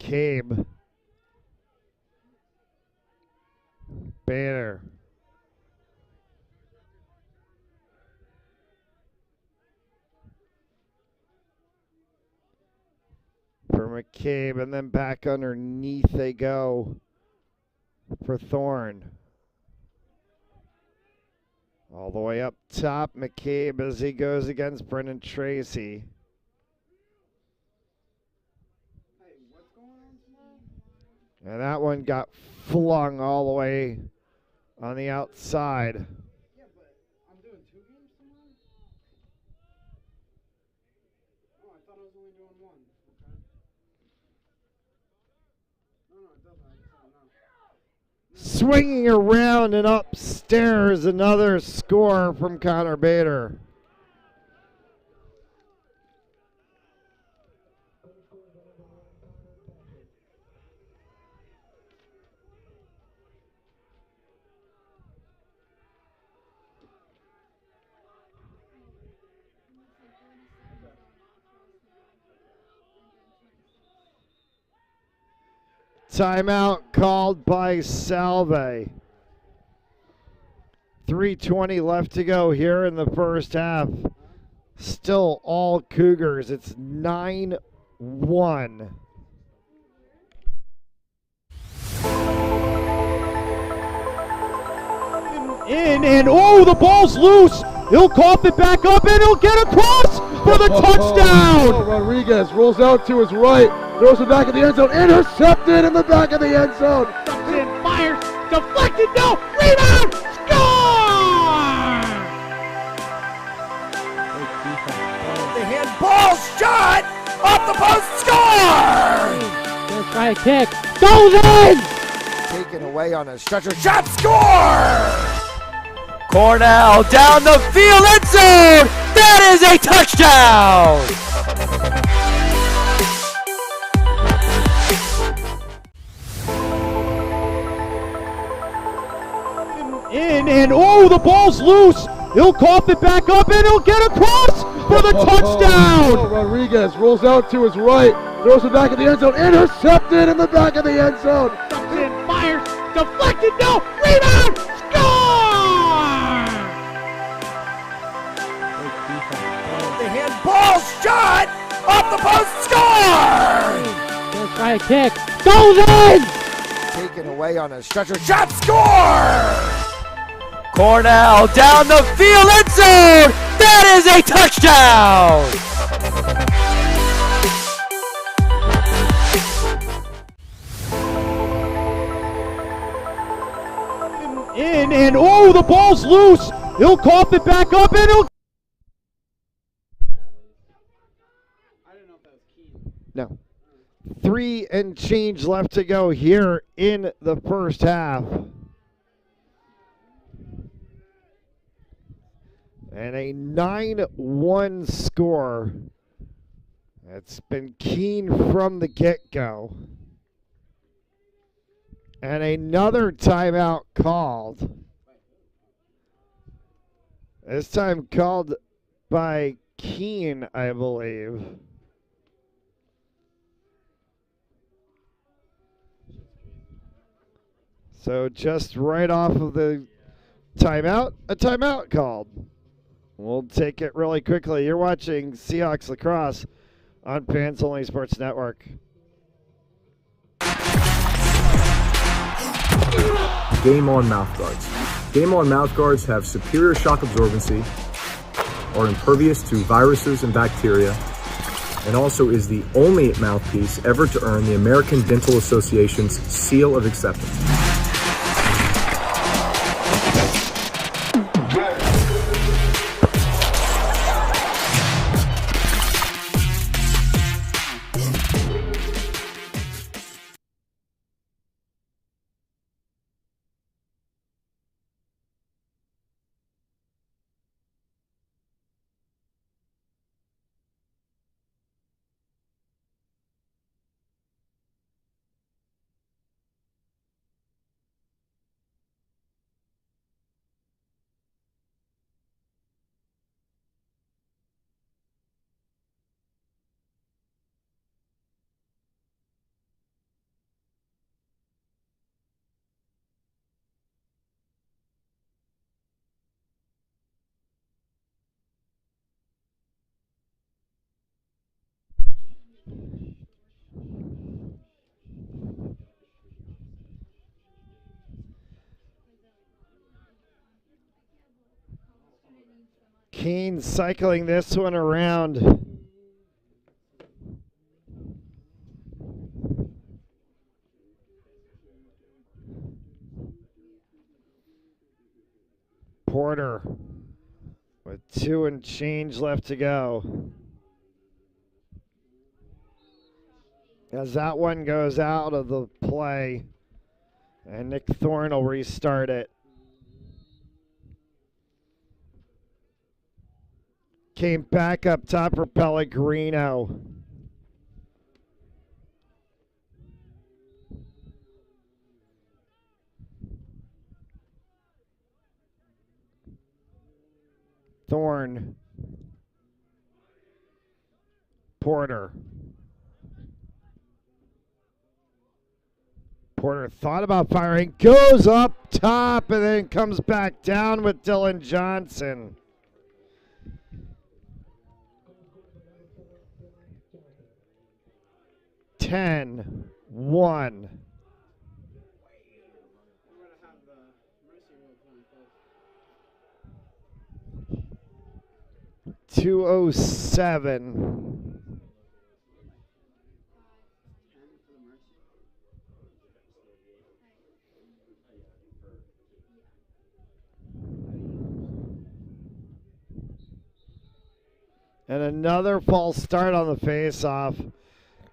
McCabe. Banner. For McCabe, and then back underneath they go for Thorne. All the way up top, McCabe as he goes against Brendan Tracy. And that one got flung all the way on the outside. Yeah, but I'm doing 2 games tomorrow? Oh, I thought I was only doing 1. Okay. No, it doesn't. I just don't know. Swinging around and upstairs, another score from Connor Bader. Timeout called by Salve. 3:20 left to go here in the first half. Still all Cougars. It's 9-1. In, and oh, the ball's loose. He'll cough it back up, and he'll get across for the touchdown. Rodriguez rolls out to his right, throws it back in the end zone, intercepted in the back of the end zone. In, fires, deflected, no, rebound, score! The handball shot off the post, score! Gonna try a kick, goes in! Taken away on a stretcher, shot, score! Cornell down the field, end zone! That is a touchdown! In, and oh, the ball's loose. He'll cough it back up, and he'll get across for the touchdown. Rodriguez rolls out to his right, throws it back in the end zone, intercepted in the back of the end zone. In, fires, deflected, no, rebound, score! The handball shot off the post, score! Gonna try a kick, goes in! Taken away on a stretcher, shot, score! Cornell down the field, end zone! That is a touchdown! In, and oh, the ball's loose. He'll cough it back up, and he'll. No. 3 and change left to go here in the first half. And a 9-1 score. It's been Kean from the get-go. And another timeout called. This time called by Kean, I believe. So just right off of the timeout, a timeout called. We'll take it really quickly. You're watching Seahawks Lacrosse on Fans Only Sports Network. Game On mouthguards. Game On mouthguards have superior shock absorbency, are impervious to viruses and bacteria, and also is the only mouthpiece ever to earn the American Dental Association's seal of acceptance. Kean cycling this one around. Porter with 2 and change left to go. As that one goes out of the play, and Nick Thorne will restart it. Came back up top for Pellegrino. Thorne. Porter. Porter thought about firing, goes up top, and then comes back down with Dylan Johnson. Ten, 1. 2:07. And another false start on the face-off.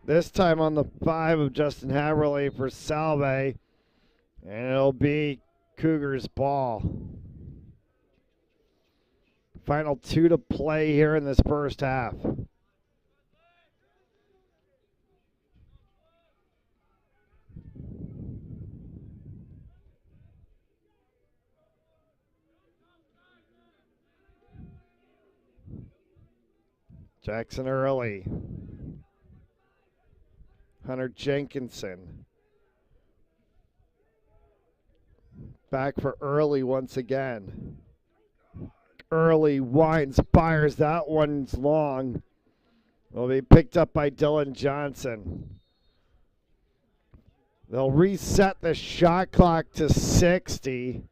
This time on the 5 of Justin Haverly for Salve. And it'll be Cougars ball. Final 2 to play here in this first half. Jackson Early. Hunter Jenkinson. Back for Early once again. Early winds, fires. That one's long. Will be picked up by Dylan Johnson. They'll reset the shot clock to 60.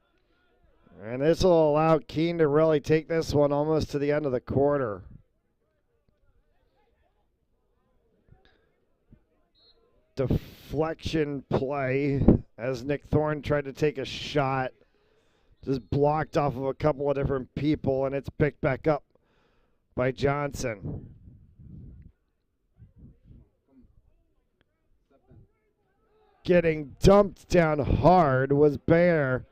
And this will allow Kean to really take this one almost to the end of the quarter. Deflection play as Nick Thorne tried to take a shot. Just blocked off of a couple of different people, and it's picked back up by Johnson. Getting dumped down hard was Bear.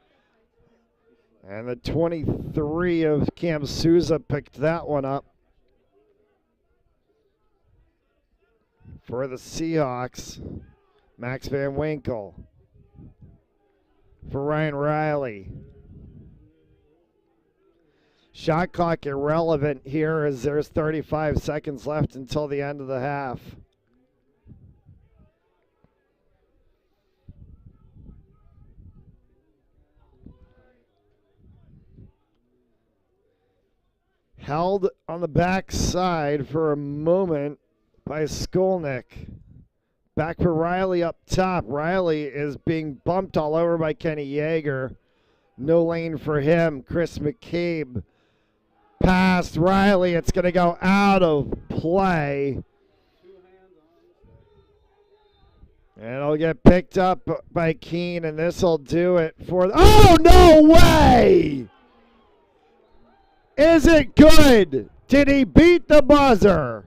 And the 23 of Cam Souza picked that one up for the Seahawks. Max Van Winkle for Ryan Riley. Shot clock irrelevant here as there's 35 seconds left until the end of the half. Held on the backside for a moment by Skolnick. Back for Riley up top. Riley is being bumped all over by Kenny Yeager. No lane for him. Chris McCabe past Riley. It's going to go out of play. And it'll get picked up by Kean, and this will do it for... Oh, no way! Is it good? Did he beat the buzzer?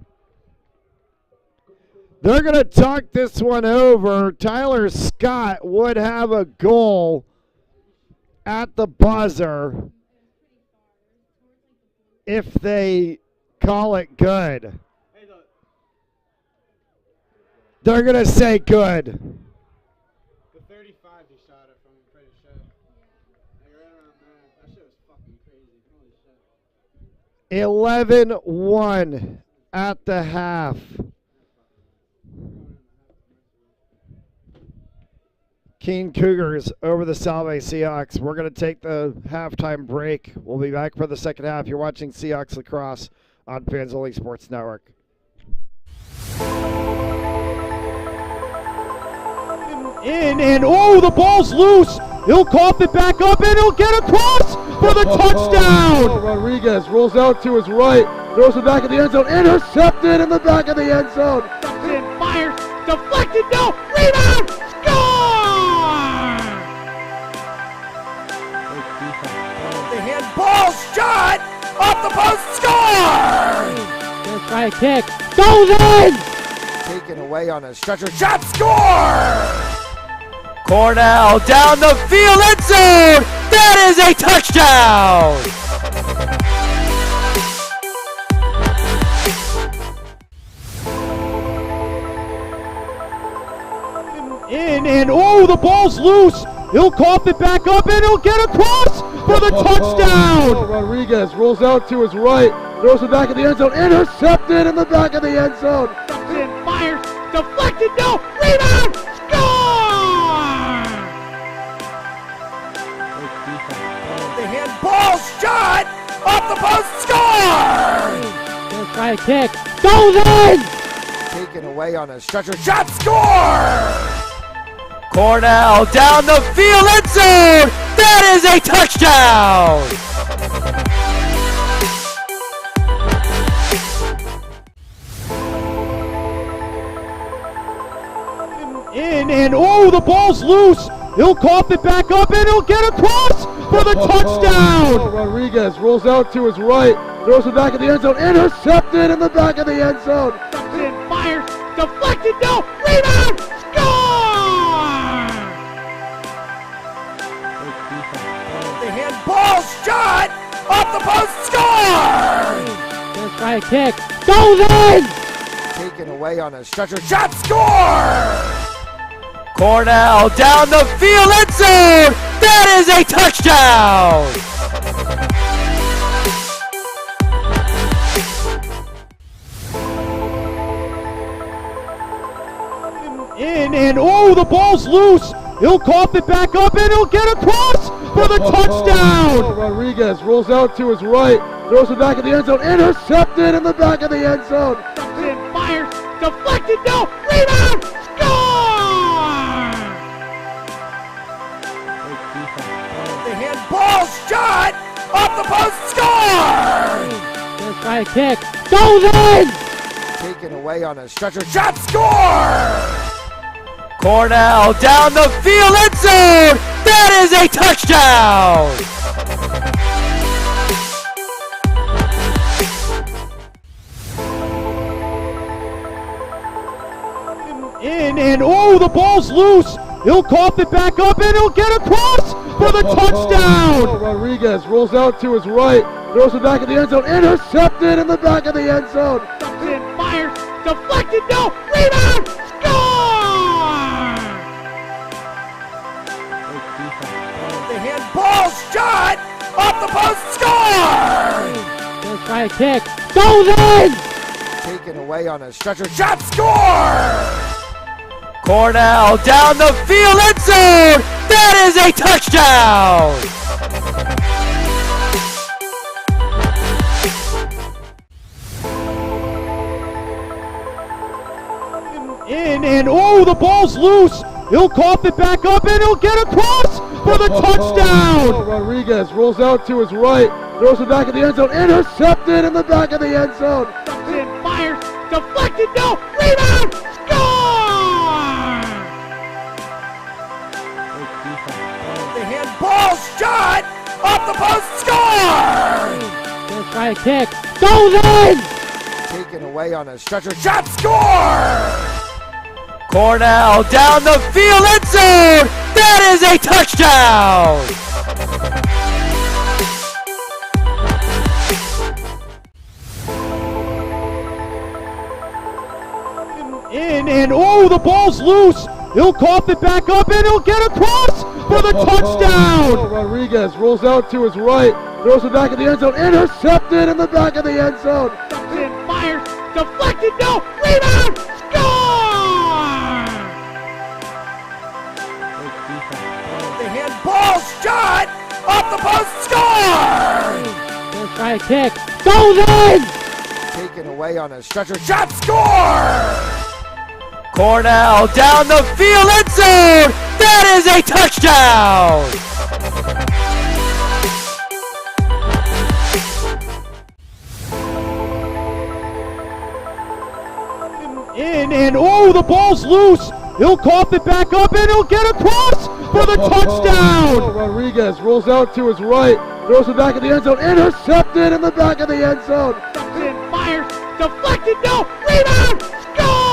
They're going to talk this one over. Tyler Scott would have a goal at the buzzer if they call it good. They're going to say good. The 35 he shot it from, I'm pretty sure. Like right around there. That shit was fucking crazy. Holy shit. 11-1 at the half. Kean Cougars over the Salve Seahawks. We're going to take the halftime break. We'll be back for the second half. You're watching Seahawks Lacrosse on Fans Only Sports Network. In and oh, the ball's loose. He'll cough it back up and he'll get across for the touchdown. Rodriguez rolls out to his right, throws it back in the end zone, intercepted in the back of the end zone. And fires, deflected, no, rebound, score! The handball shot off the post, score! Gonna try a kick, goes in! Taken away on a stretcher, shot, score! Cornell down the field, end zone! That is a touchdown! In and oh, the ball's loose. He'll cough it back up and he'll get across for the touchdown. Rodriguez rolls out to his right, throws it back in the end zone, intercepted in the back of the end zone. And fires, deflected, no, rebound, score! The handball shot off the post, score! Gonna try a kick, goes in! Taken away on a stretcher, shot, score! Cornell down the field, end zone! That is a touchdown! oh, the ball's loose. He'll cough it back up, and he'll get across for the touchdown. Rodriguez rolls out to his right, throws it back in the end zone, intercepted in the back of the end zone. Fires, deflected, no, rebound, score! The handball shot off the post, score! Gonna try a kick, goes in! Taken away on a stretcher, shot, score! Cornell down the field, end zone! That is a touchdown! In, and oh, the ball's loose. He'll cough it back up, and he'll get across for the touchdown. Rodriguez rolls out to his right, throws it back in the end zone, intercepted in the back of the end zone. Fires, deflected, no, rebound, score! The handball shot off the post, score! Gonna try a kick, goes in! Taken away on a stretcher, shot, score! Cornell down the field, end zone! That is a touchdown! In, and oh, the ball's loose. He'll cough it back up, and he'll get across for the touchdown. Rodriguez rolls out to his right, throws it back in the end zone, intercepted in the back of the end zone. Fires, deflected, no, rebound, score! The handball shot off the post, score! Gonna try a kick, goes in! Taken away on a stretcher, shot, score! Cornell down the field, end zone! That is a touchdown! In, and oh, the ball's loose. He'll cough it back up, and he'll get across for the touchdown. Rodriguez rolls out to his right, throws it back in the end zone, intercepted in the back of the end zone. Fires, deflected, no, rebound, score! The handball shot off the post, score! Gonna try a kick, goes in! Taken away on a stretcher, shot, score! Cornell down the field, end zone! That is a touchdown! In, and oh, the ball's loose. He'll cough it back up, and he'll get across for the touchdown. Rodriguez rolls out to his right, throws it back in the end zone, intercepted in the back of the end zone. Fires, deflected, no, rebound, score! The handball shot off the post, score! Gonna try a kick, goes in! Taken away on a stretcher, shot, score! Cornell down the field, end zone! That is a touchdown! In, and oh, the ball's loose. He'll cough it back up, and he'll get across for the touchdown. Rodriguez rolls out to his right, throws it back in the end zone, intercepted in the back of the end zone. Fires, deflected, no, rebound, score!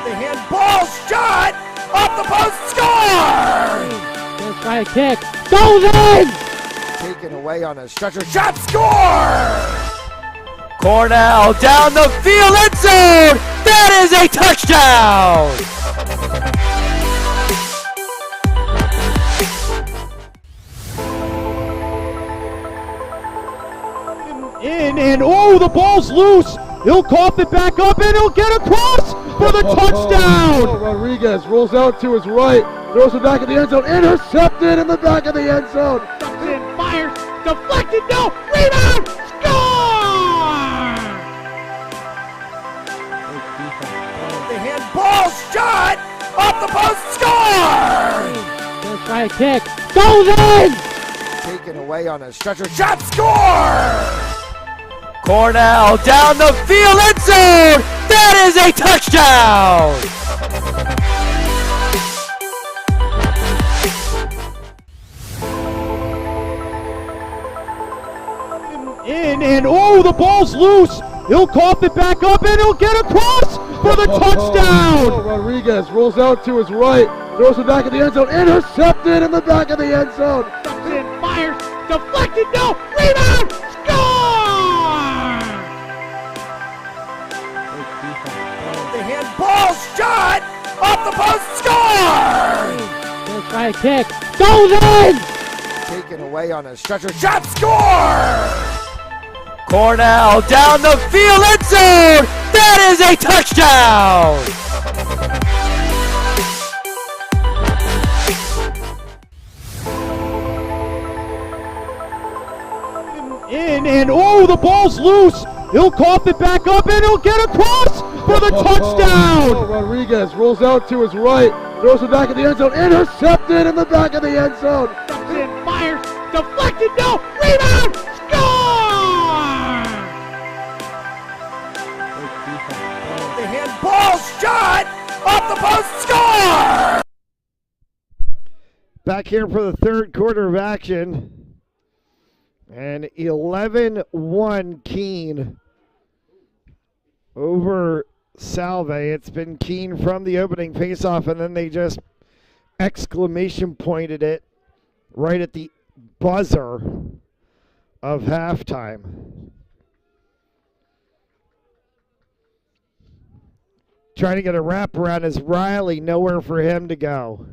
The handball shot off the post, score! Gonna try a kick, goes in! Taken away on a stretcher, shot, score! Cornell down the field, end zone! That is a touchdown! In, and oh, the ball's loose. He'll cough it back up, and he'll get across for the touchdown. Rodriguez rolls out to his right, throws it back in the end zone, intercepted in the back of the end zone. Fires, deflected, no, rebound, score! The handball shot off the post, score! Gonna try a kick, goes in! Taken away on a stretcher, shot, score! Cornell down the field, end zone! That is a touchdown! In, and oh, the ball's loose. He'll cough it back up, and he'll get across for the touchdown. Rodriguez rolls out to his right, throws it back in the end zone, intercepted in the back of the end zone. Fires, deflected, no, rebound, score! The handball shot off the post, score! Gonna try a kick, goes in! Taken away on a stretcher, shot, score! Cornell down the field, end zone! That is a touchdown! In, and oh, the ball's loose. He'll cough it back up, and he'll get across for the touchdown. Rodriguez rolls out to his right, throws it back in the end zone, intercepted in the back of the end zone. Fires, deflected, no, rebound, score! The handball shot off the post, score! Back here for the third quarter of action. And 11-1 Kean over Salve. It's been Kean from the opening faceoff, and then they just exclamation pointed it right at the buzzer of halftime. Trying to get a wraparound is Riley, nowhere for him to go.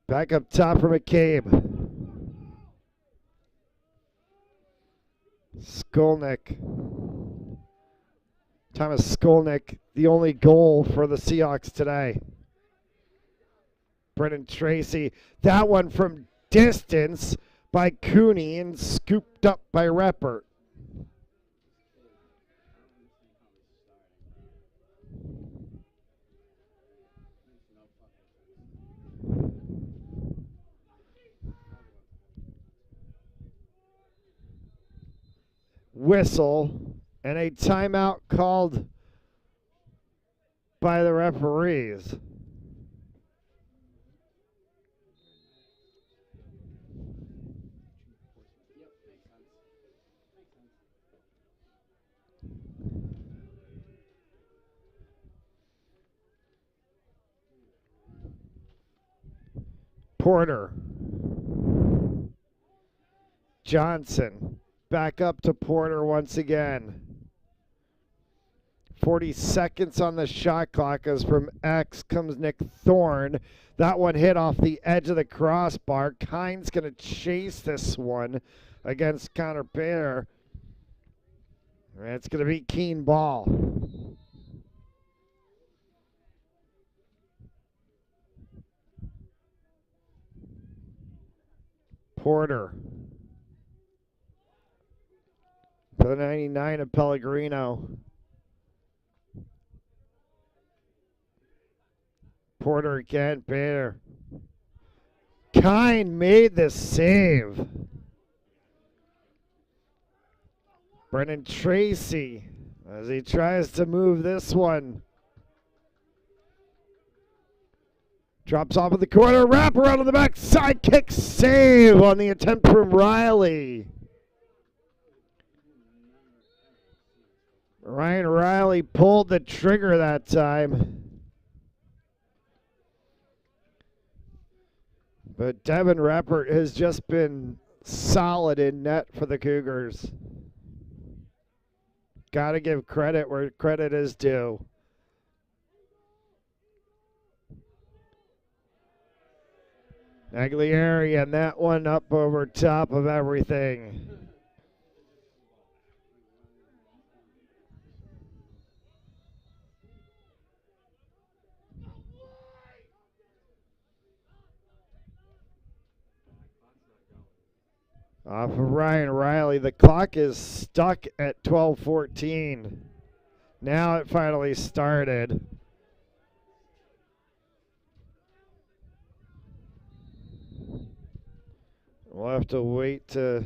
Back up top for McCabe. Skolnick. Thomas Skolnick, the only goal for the Seahawks today. Brennan Tracy. That one from distance by Cooney and scooped up by Reppert. Whistle and a timeout called by the referees. Porter. Johnson. Back up to Porter once again. 40 seconds on the shot clock as from X comes Nick Thorne. That one hit off the edge of the crossbar. Kean's going to chase this one against Connor Bader. And it's going to be Kean ball. Porter. For the 99 of Pellegrino. Porter again, Bader. Kean made the save. Brennan Tracy as he tries to move this one. Drops off of the corner, wrap around on the back, side kick save on the attempt from Riley. Ryan Riley pulled the trigger that time. But Devin Reppert has just been solid in net for the Cougars. Got to give credit where credit is due. Aguilera and that one up over top of everything. Off of Ryan Riley. The clock is stuck at 12:14. Now it finally started. We'll have to wait to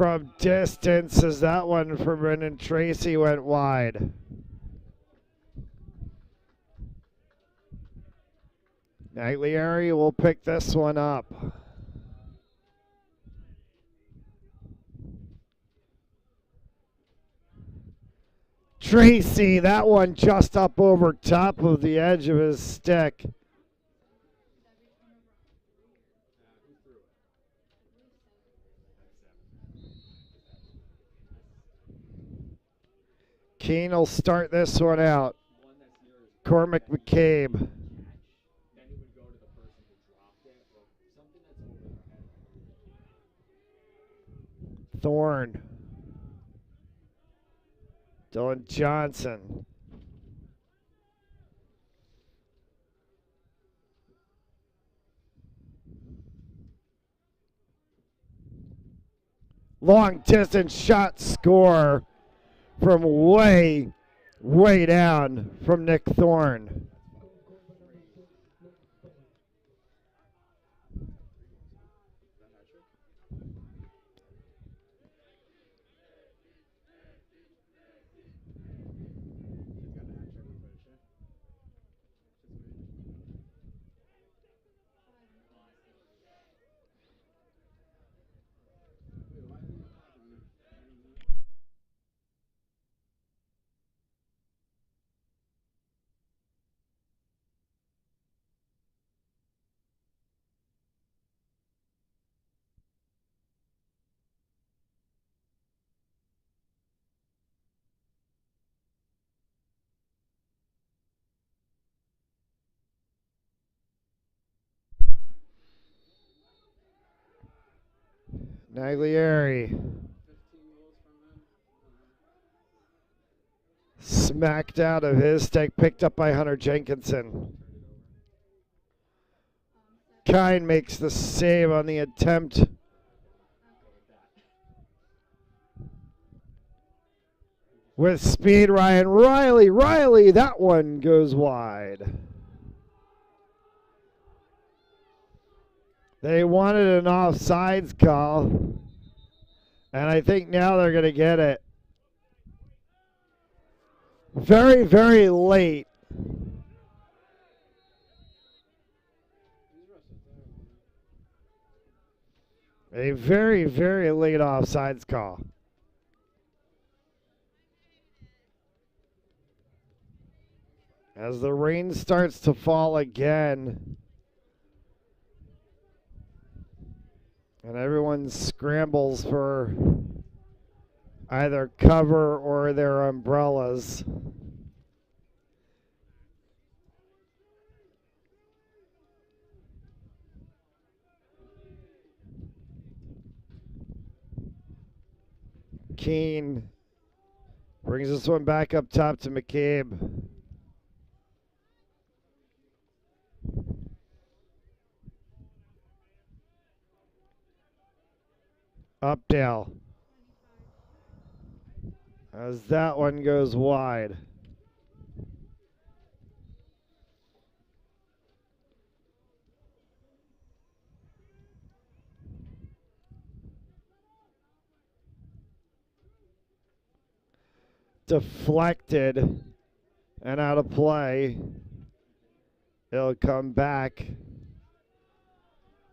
from distance as that one from Brendan Tracy went wide. Naglieri will pick this one up. Tracy, that one just up over top of the edge of his stick. Kean will start this one out. Cormac McCabe. Thorne. Dylan Johnson. Long distance shot score from way down from Nick Thorne. Naglieri. Smacked out of his stick, picked up by Hunter Jenkinson. Kean makes the save on the attempt. With speed, Ryan Riley, that one goes wide. They wanted an offsides call, and I think now they're going to get it. Very, very late. A very, very late offsides call. As the rain starts to fall again, and everyone scrambles for either cover or their umbrellas. Kean brings this one back up top to McCabe. Updale. As that one goes wide. Deflected and out of play. It'll come back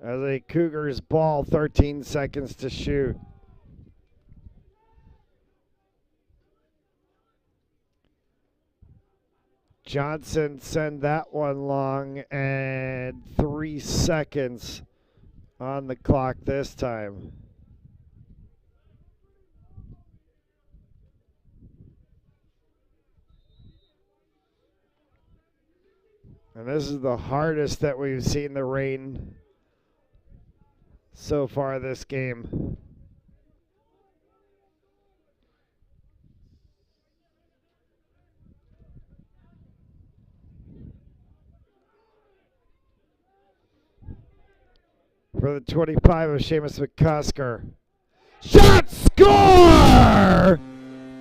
as a Cougars ball, 13 seconds to shoot. Johnson send that one long, and 3 seconds on the clock this time. And this is the hardest that we've seen the rain so far this game. For the 25 of Seamus McCusker. Shot score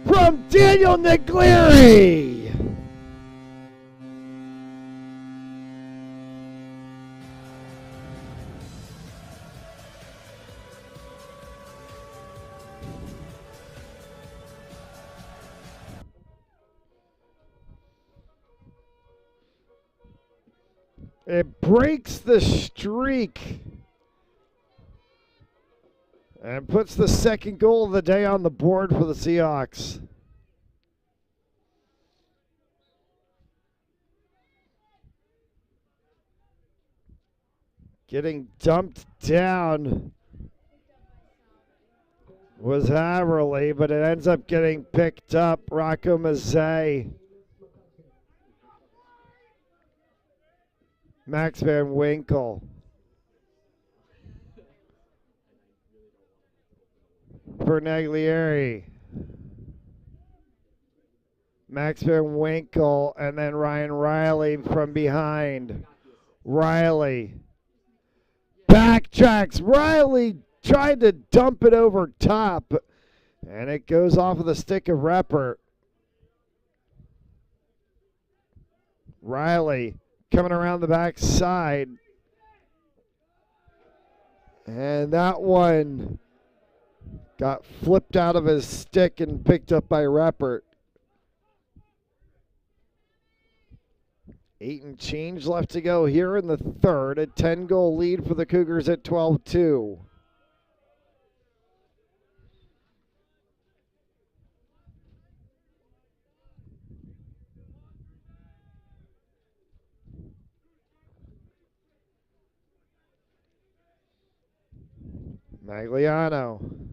from Daniel Naglieri. It breaks the streak and puts the second goal of the day on the board for the Seahawks. Getting dumped down was Haverly, but it ends up getting picked up. Rocco Mazzei. Max Van Winkle. Bernaglieri. Max Van Winkle, and then Ryan Riley from behind. Riley backtracks. Riley tried to dump it over top, and it goes off of the stick of Reppert. Riley coming around the back side. And that one got flipped out of his stick and picked up by Reppert. 8 and change left to go here in the third. A 10-goal lead for the Cougars at 12-2. Magliano.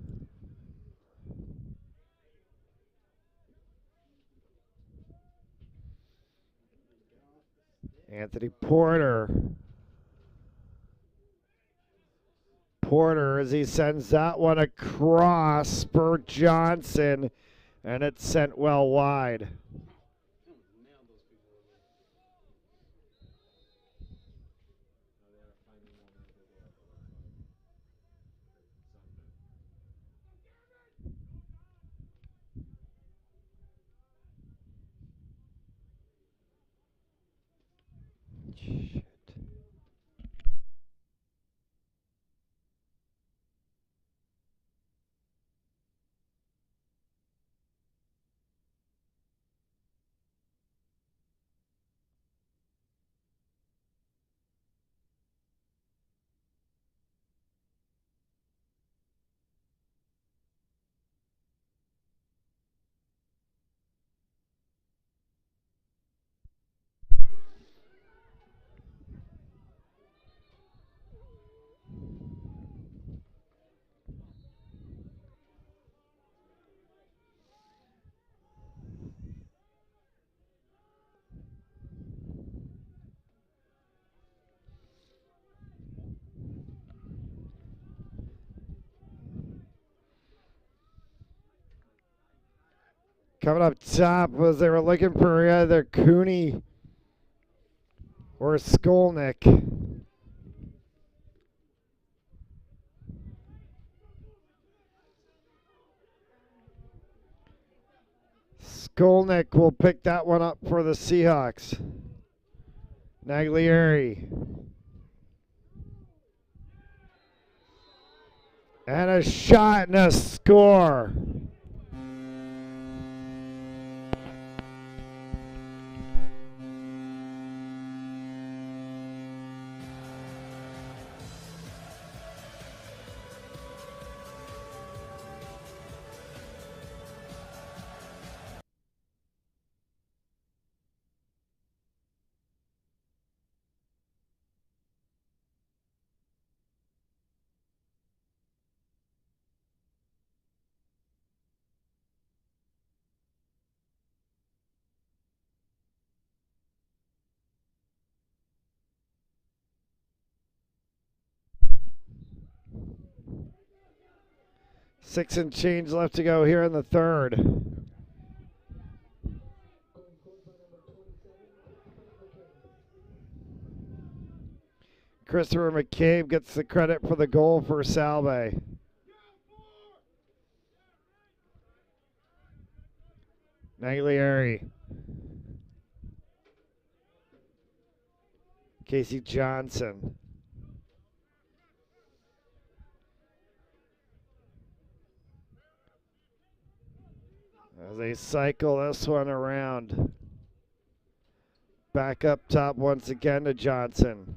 Anthony Porter. Porter as he sends that one across for Johnson, and it's sent well wide. Shit. Coming up top was they were looking for either Cooney or Skolnick. Skolnick will pick that one up for the Seahawks. Naglieri. And a shot and a score. Six and change left to go here in the third. Christopher McCabe gets the credit for the goal for Salve. Naglieri. Casey Johnson. As they cycle this one around. Back up top once again to Johnson.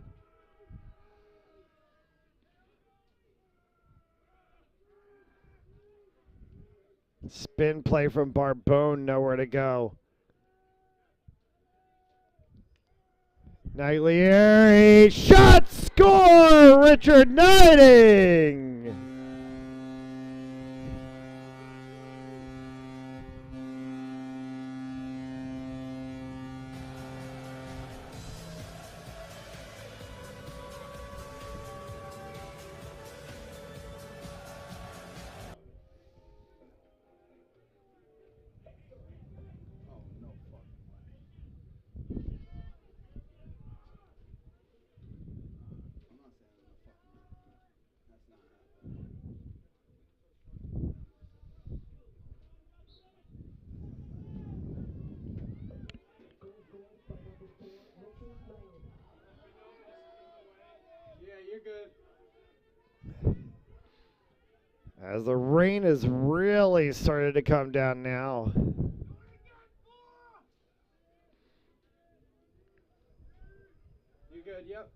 Spin play from Barbone, nowhere to go. Naglieri, shot, score! Richard Knighting! As the rain has really started to come down now. You good? Yep.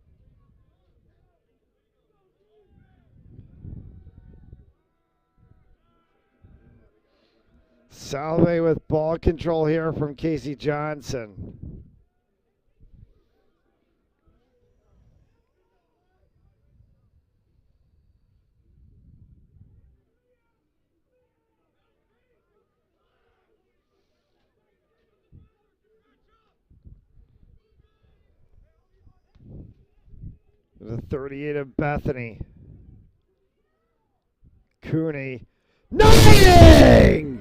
Salve with ball control here from Casey Johnson. The 38 of Bethany. Cooney. Knighting!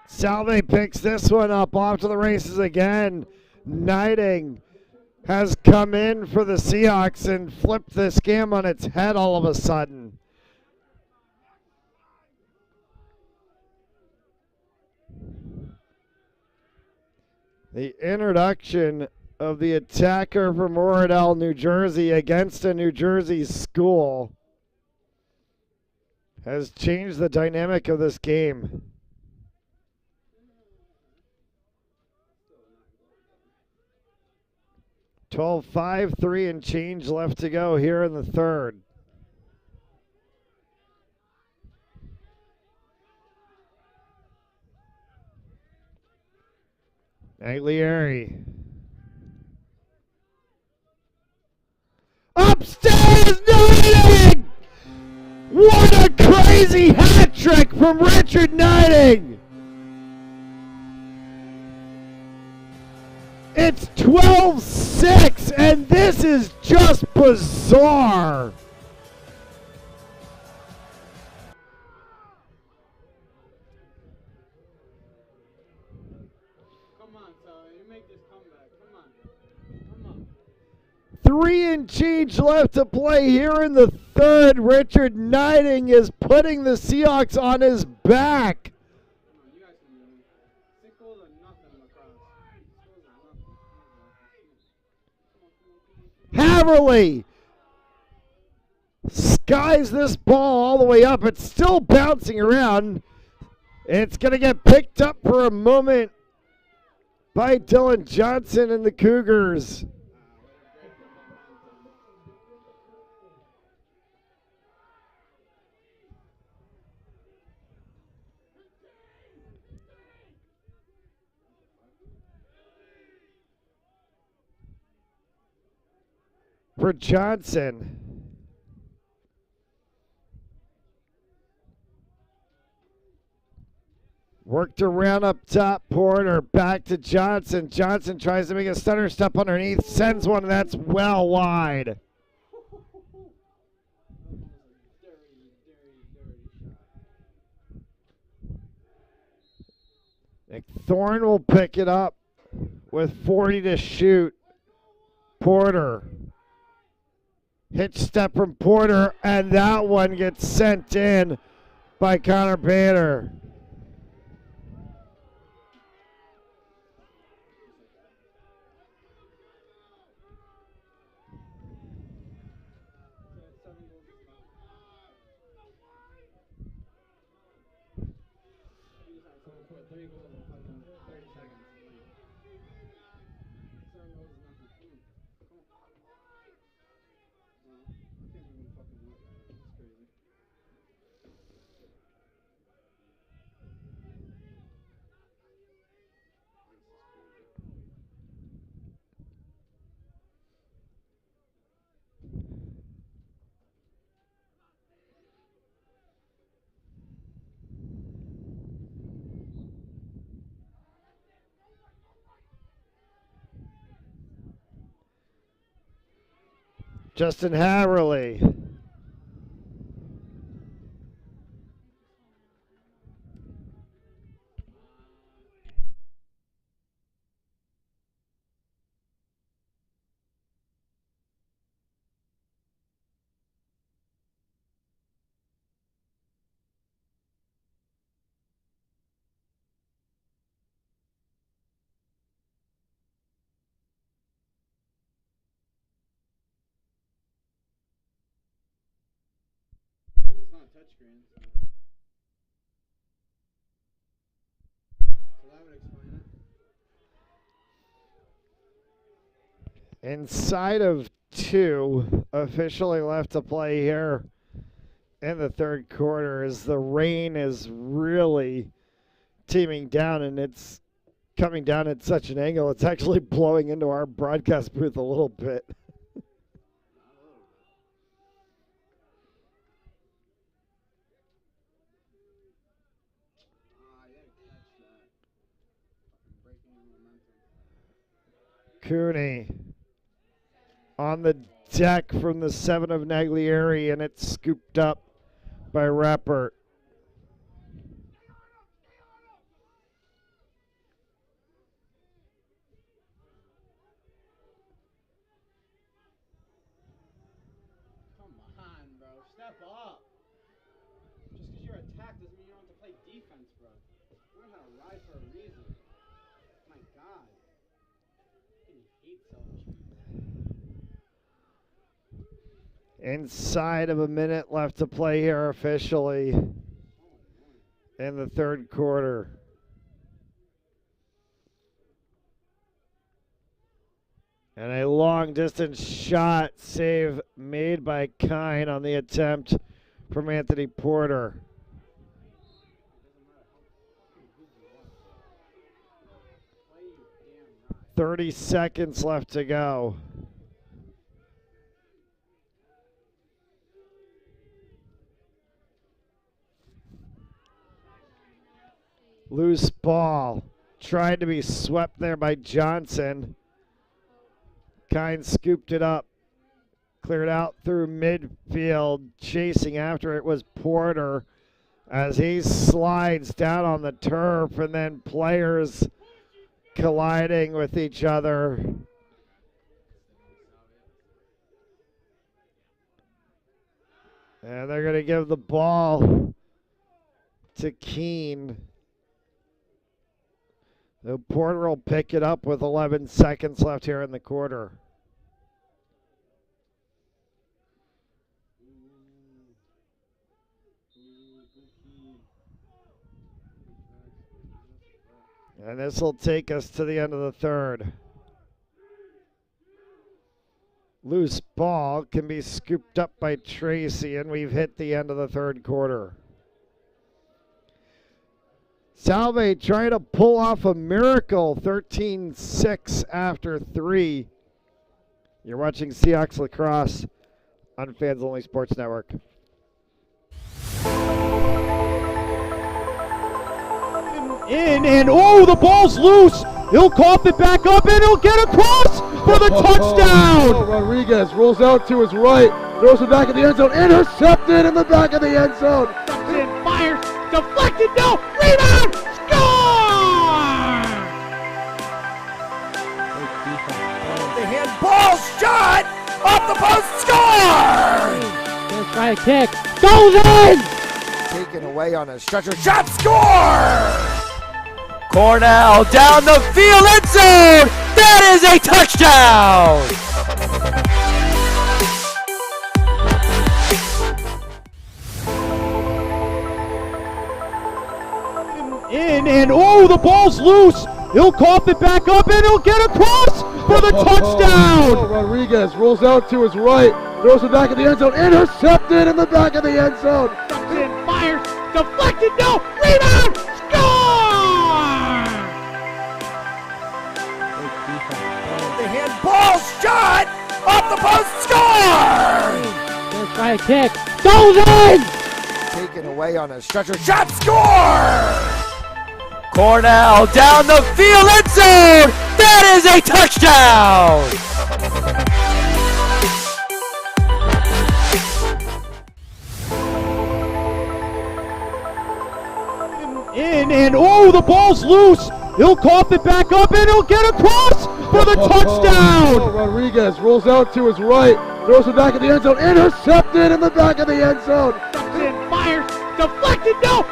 Salve picks this one up, off to the races again. Knighting has come in for the Seahawks and flipped this game on its head all of a sudden. The introduction of the attacker from Oradell, New Jersey against a New Jersey school has changed the dynamic of this game. 12-5, 3 and change left to go here in the third. Naglieri. Upstairs, Knighting! What a crazy hat trick from Richard Knighting! It's 12-6, and this is just bizarre. Come on, Salve. You make this comeback. Come on. Come on. 3 and change left to play here in the third. Richard Knighting is putting the Seahawks on his back. Come on, you guys can do it. 6 goals are nothing, Lacrosse. 6 goals are nothing. Haverly skies this ball all the way up. It's still bouncing around. It's going to get picked up for a moment by Dylan Johnson and the Cougars. For Johnson. Worked around up top, Porter back to Johnson. Johnson tries to make a stunner step underneath, sends one, and that's well wide. Dirty, dirty, dirty Thorne will pick it up with 40 to shoot. Porter. Hitch step from Porter, and that one gets sent in by Connor Bader. Justin Haverly. Touchscreen. So that would explain it. Inside of 2 officially left to play here in the third quarter as the rain is really teaming down, and it's coming down at such an angle it's actually blowing into our broadcast booth a little bit. Cooney on the deck from the 7 of Naglieri, and it's scooped up by Rappert. Come on, bro. Step up. Just because you're attacked doesn't mean you don't have to play defense, bro. Learn how to ride for a reason. My God. Inside of a minute left to play here officially in the third quarter. And a long distance shot save made by Kean on the attempt from Anthony Porter. "30 seconds left to go." Loose ball. Tried to be swept there by Johnson. Kean scooped it up. Cleared out through midfield. Chasing after it was Porter as he slides down on the turf, and then players colliding with each other. And they're going to give the ball to Kean. The Porter will pick it up with 11 seconds left here in the quarter. And this will take us to the end of the third. Loose ball can be scooped up by Tracy, and we've hit the end of the third quarter. Salve trying to pull off a miracle, 13-6 after 3. You're watching Seahawks Lacrosse on Fans Only Sports Network. And oh, the ball's loose. He'll cough it back up, and he'll get across for the touchdown. Rodriguez rolls out to his right, throws it back in the end zone, intercepted in the back of the end zone. Fires, deflected, no, rebound, score! shot! Off the post, score! Gonna try a kick. Goes in! Taken away on a stretcher, shot, score! Cornell down the field, end zone! That is a touchdown! In and oh, the ball's loose. He'll cough it back up and he'll get across for the touchdown. Rodriguez rolls out to his right, throws it back in the end zone, intercepted in the back of the end zone. In, fires, deflected, no, rebound, score! The handball shot off the post, score! Gonna try a kick, goes in! Taken away on a stretcher, shot, score! Cornell down the field, end zone! That is a touchdown! In and oh, the ball's loose. He'll cough it back up and he'll get across for the touchdown. Rodriguez rolls out to his right, throws it back in the end zone, intercepted in the back of the end zone. In, fires, deflected, no.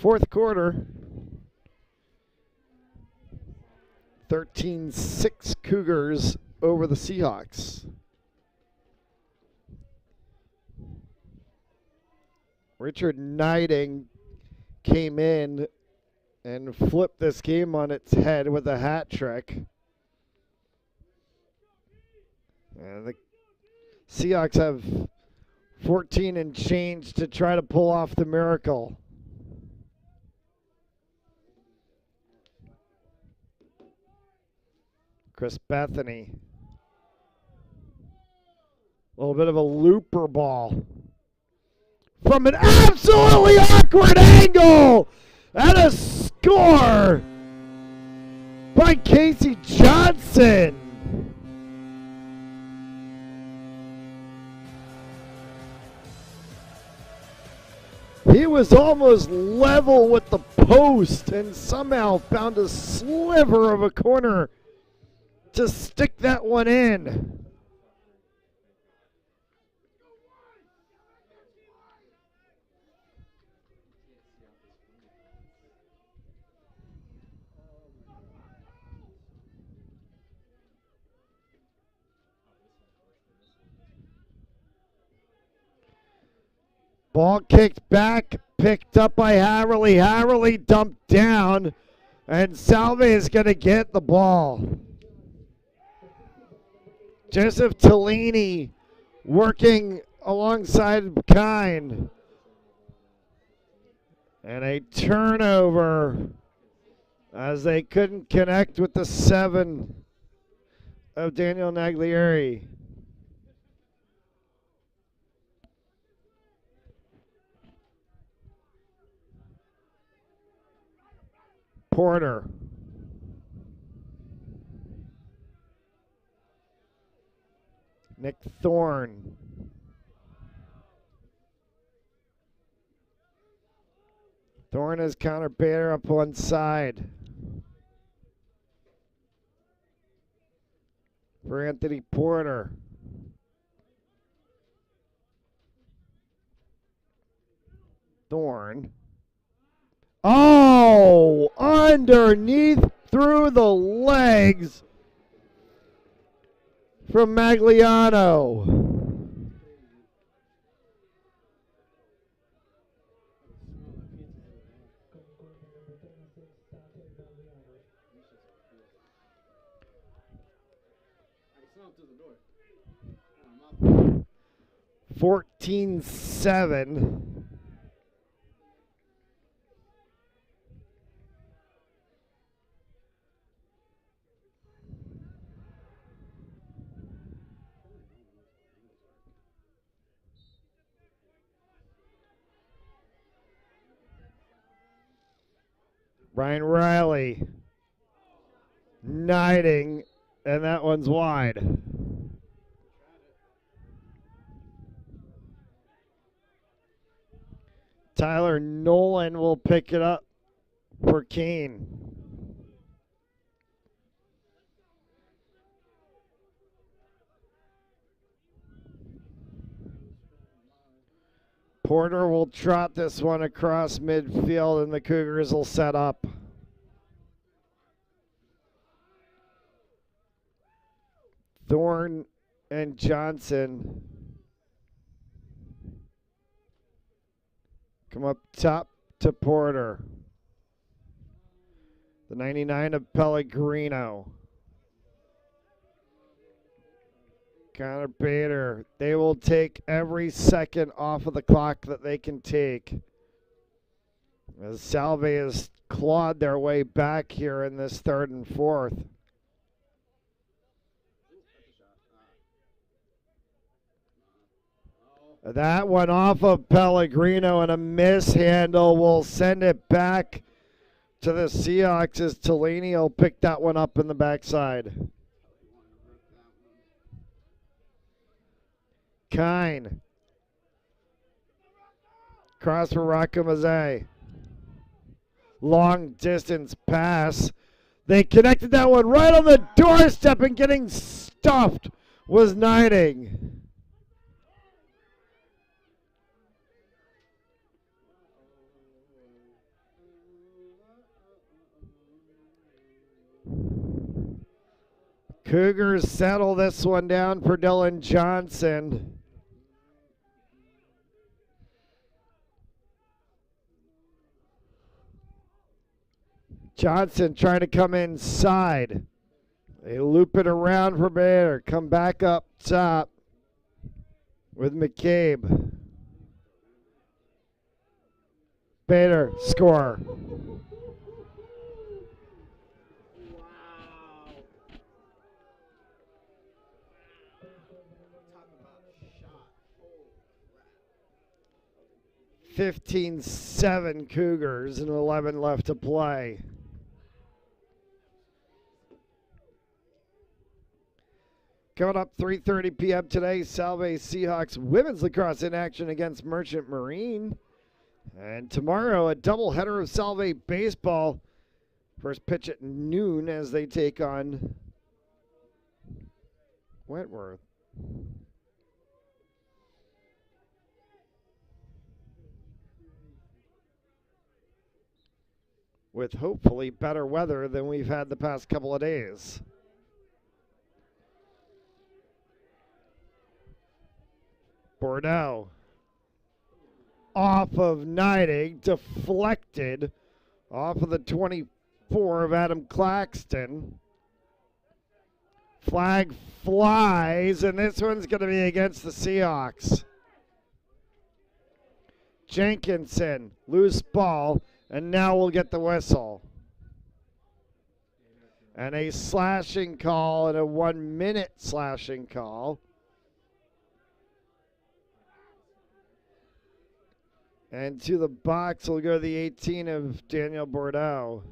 Fourth quarter. 13-6 Cougars over the Seahawks. Richard Knighting came in and flipped this game on its head with a hat trick. And the Seahawks have 14 and change to try to pull off the miracle. Chris Bethany. A little bit of a looper ball. From an absolutely awkward angle! And a score by Casey Johnson. He was almost level with the post and somehow found a sliver of a corner to stick that one in. Ball kicked back, picked up by Harrelly. Harrelly dumped down, and Salve is going to get the ball. Joseph Tellini working alongside Kean. And a turnover as they couldn't connect with the 7 of Daniel Naglieri. Porter. Nick Thorne. Thorne has Connor Bader up one side. For Anthony Porter. Thorne. Oh, underneath through the legs from Magliano. door. 14-7. Ryan Riley knighting, and that one's wide. Tyler Nolan will pick it up for Kean. Porter will trot this one across midfield, and the Cougars will set up. Thorne and Johnson come up top to Porter. The 99 of Pellegrino. Connor Bader. They will take every second off of the clock that they can take. As Salve has clawed their way back here in this third and fourth. That one off of Pellegrino, and a mishandle will send it back to the Seahawks as Tellini will pick that one up in the backside. Kean. Cross for Rockamazay. Long distance pass. They connected that one right on the doorstep, and getting stuffed was Niding. Cougars settle this one down for Dylan Johnson. Johnson trying to come inside. They loop it around for Bader. Come back up top with McCabe. Bader, score. Wow. 15-7 Cougars and 11 left to play. Coming up 3:30 p.m. today, Salve Seahawks women's lacrosse in action against Merchant Marine. And tomorrow, a doubleheader of Salve baseball. First pitch at noon as they take on Wentworth. With hopefully better weather than we've had the past couple of days. Bordeaux off of Niding, deflected off of the 24 of Adam Claxton. Flag flies, and this one's going to be against the Seahawks. Jenkinson, loose ball, and now we'll get the whistle. And a slashing call, and a 1 minute slashing call. And to the box will go the 18 of Daniel Bordeaux.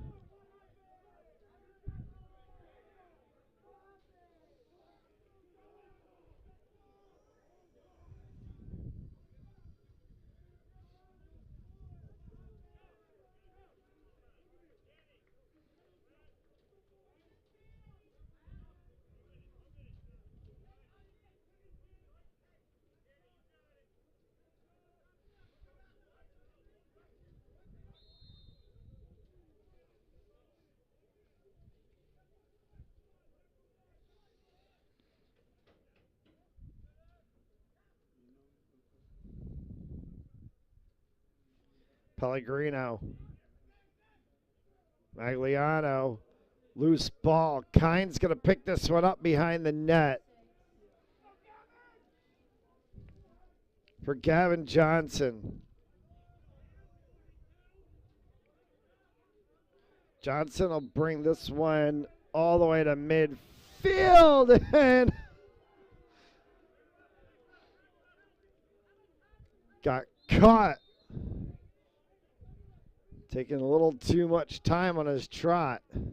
Pellegrino. Magliano. Loose ball. Kean's going to pick this one up behind the net. For Gavin Johnson. Johnson will bring this one all the way to midfield, and got caught. Taking a little too much time on his trot. 25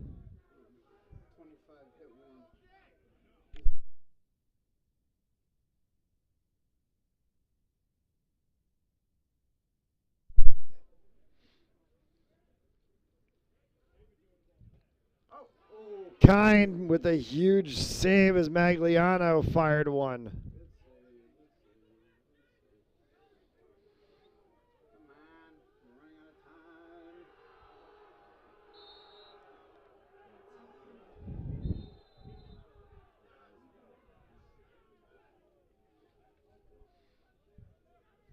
hit one. Kean with a huge save as Magliano fired one.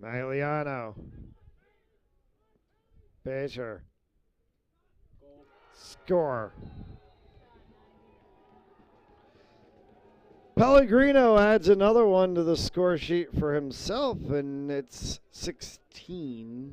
Magliano. Becher. Score. Pellegrino adds another one to the score sheet for himself, and it's 16-7.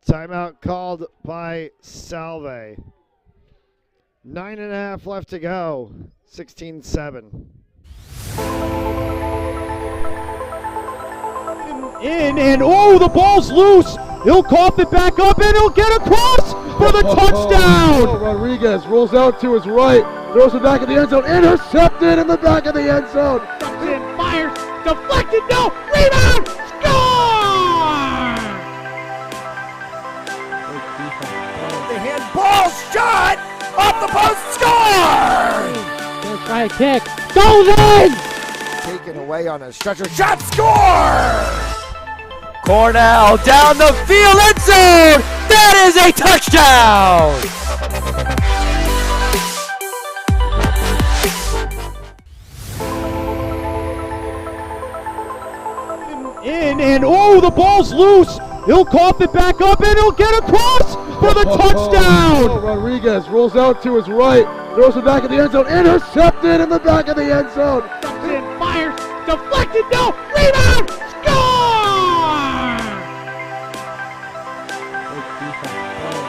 Timeout called by Salve. 9.5 left to go. 16-7. In and oh, the ball's loose. He'll cough it back up and he'll get across for the touchdown. Rodriguez rolls out to his right, throws it back in the end zone, intercepted in the back of the end zone. And fires, deflected, no, rebound, score! The handball shot off the post, score! Gonna try a kick, goes in! Taken away on a stretcher shot, score! Cornell down the field, end zone! That is a touchdown! In and oh, the ball's loose. He'll cough it back up and he'll get across for the touchdown. Rodriguez rolls out to his right, throws it back in the end zone, intercepted in the back of the end zone. And fires, deflected, no, rebound, score!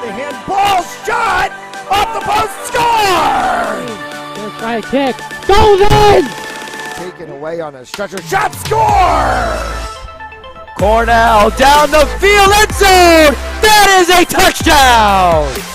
The handball shot off the post, score! Gonna try a kick, goes in! Taken away on a stretcher shot, score! Cornell down the field, end zone! That is a touchdown!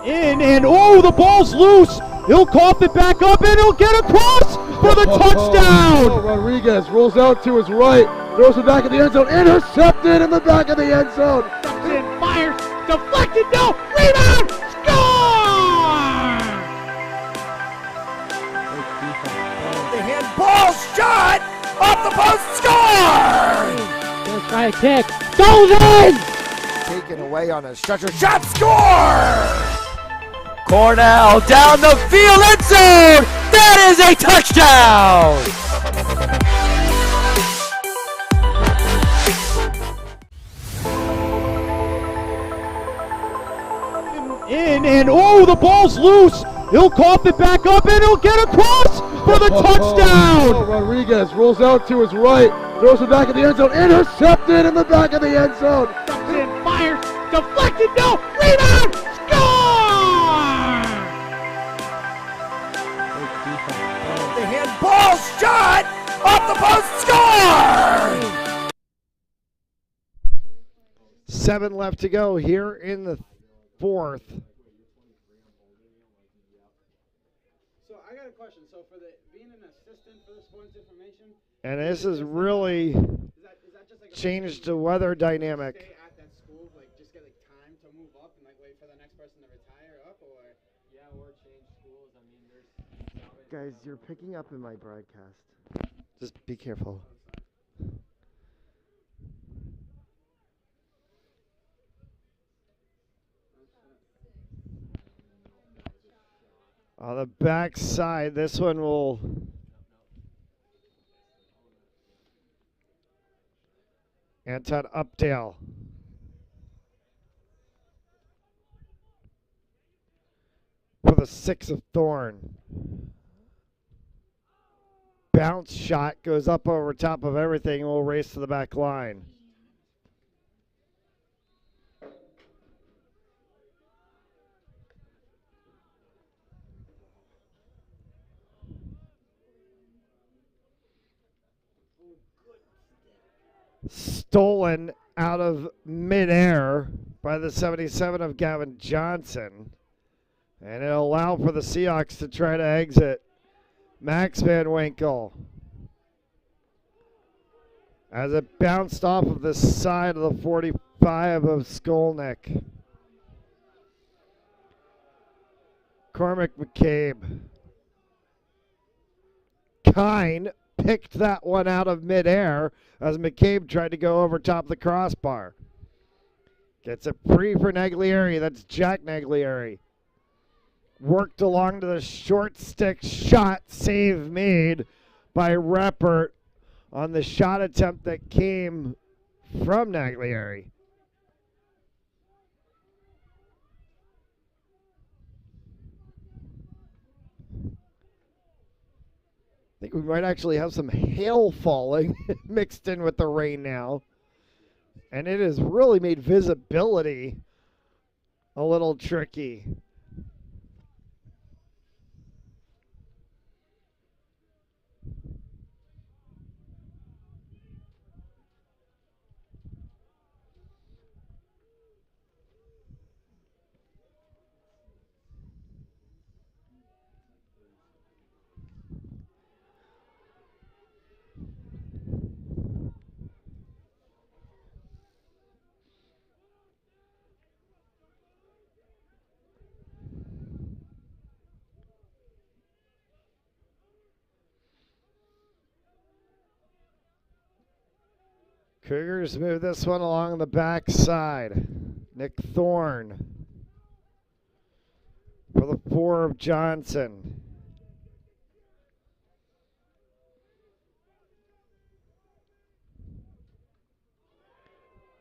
In and oh, the ball's loose. He'll cough it back up and he'll get across for the touchdown. Rodriguez rolls out to his right, throws it back in the end zone, intercepted in the back of the end zone. And fires, deflected, no, rebound, score! The handball shot off the post, score! Gonna try a kick, goes in! Taken away on a stretcher shot, score! Cornell down the field, end zone! That is a touchdown! In and oh, the ball's loose. He'll cough it back up and he'll get across for the touchdown. Rodriguez rolls out to his right, throws it back in the end zone, intercepted in the back of the end zone. And fires, deflected, no, rebound, score! The handball shot off the post, score! 7 left to go here in the fourth. So I got a question. So for the being an assistant for the sports information, And this has really is that just like changed the weather dynamic. stay at that school, like just get like time to move up and like wait for the next person to retire up, or or change schools. I mean, there's Guys, you're picking up in my broadcast. Just be careful. On the back side, this one will Anton Updale. For the 6 of Thorn. Bounce shot goes up over top of everything and will race to the back line. Stolen out of midair by the 77 of Gavin Johnson. And it'll allow for the Seahawks to try to exit. Max Van Winkle. As it bounced off of the side of the 45 of Skolnick. Cormac McCabe. Kean picked that one out of midair as McCabe tried to go over top of the crossbar. Gets it free for Naglieri. That's Jack Naglieri. Worked along to the short stick shot. Save made by Reppert on the shot attempt that came from Naglieri. I think we might actually have some hail falling mixed in with the rain now. And it has really made visibility a little tricky. Cougars move this one along the back side. Nick Thorne for the 4 of Johnson.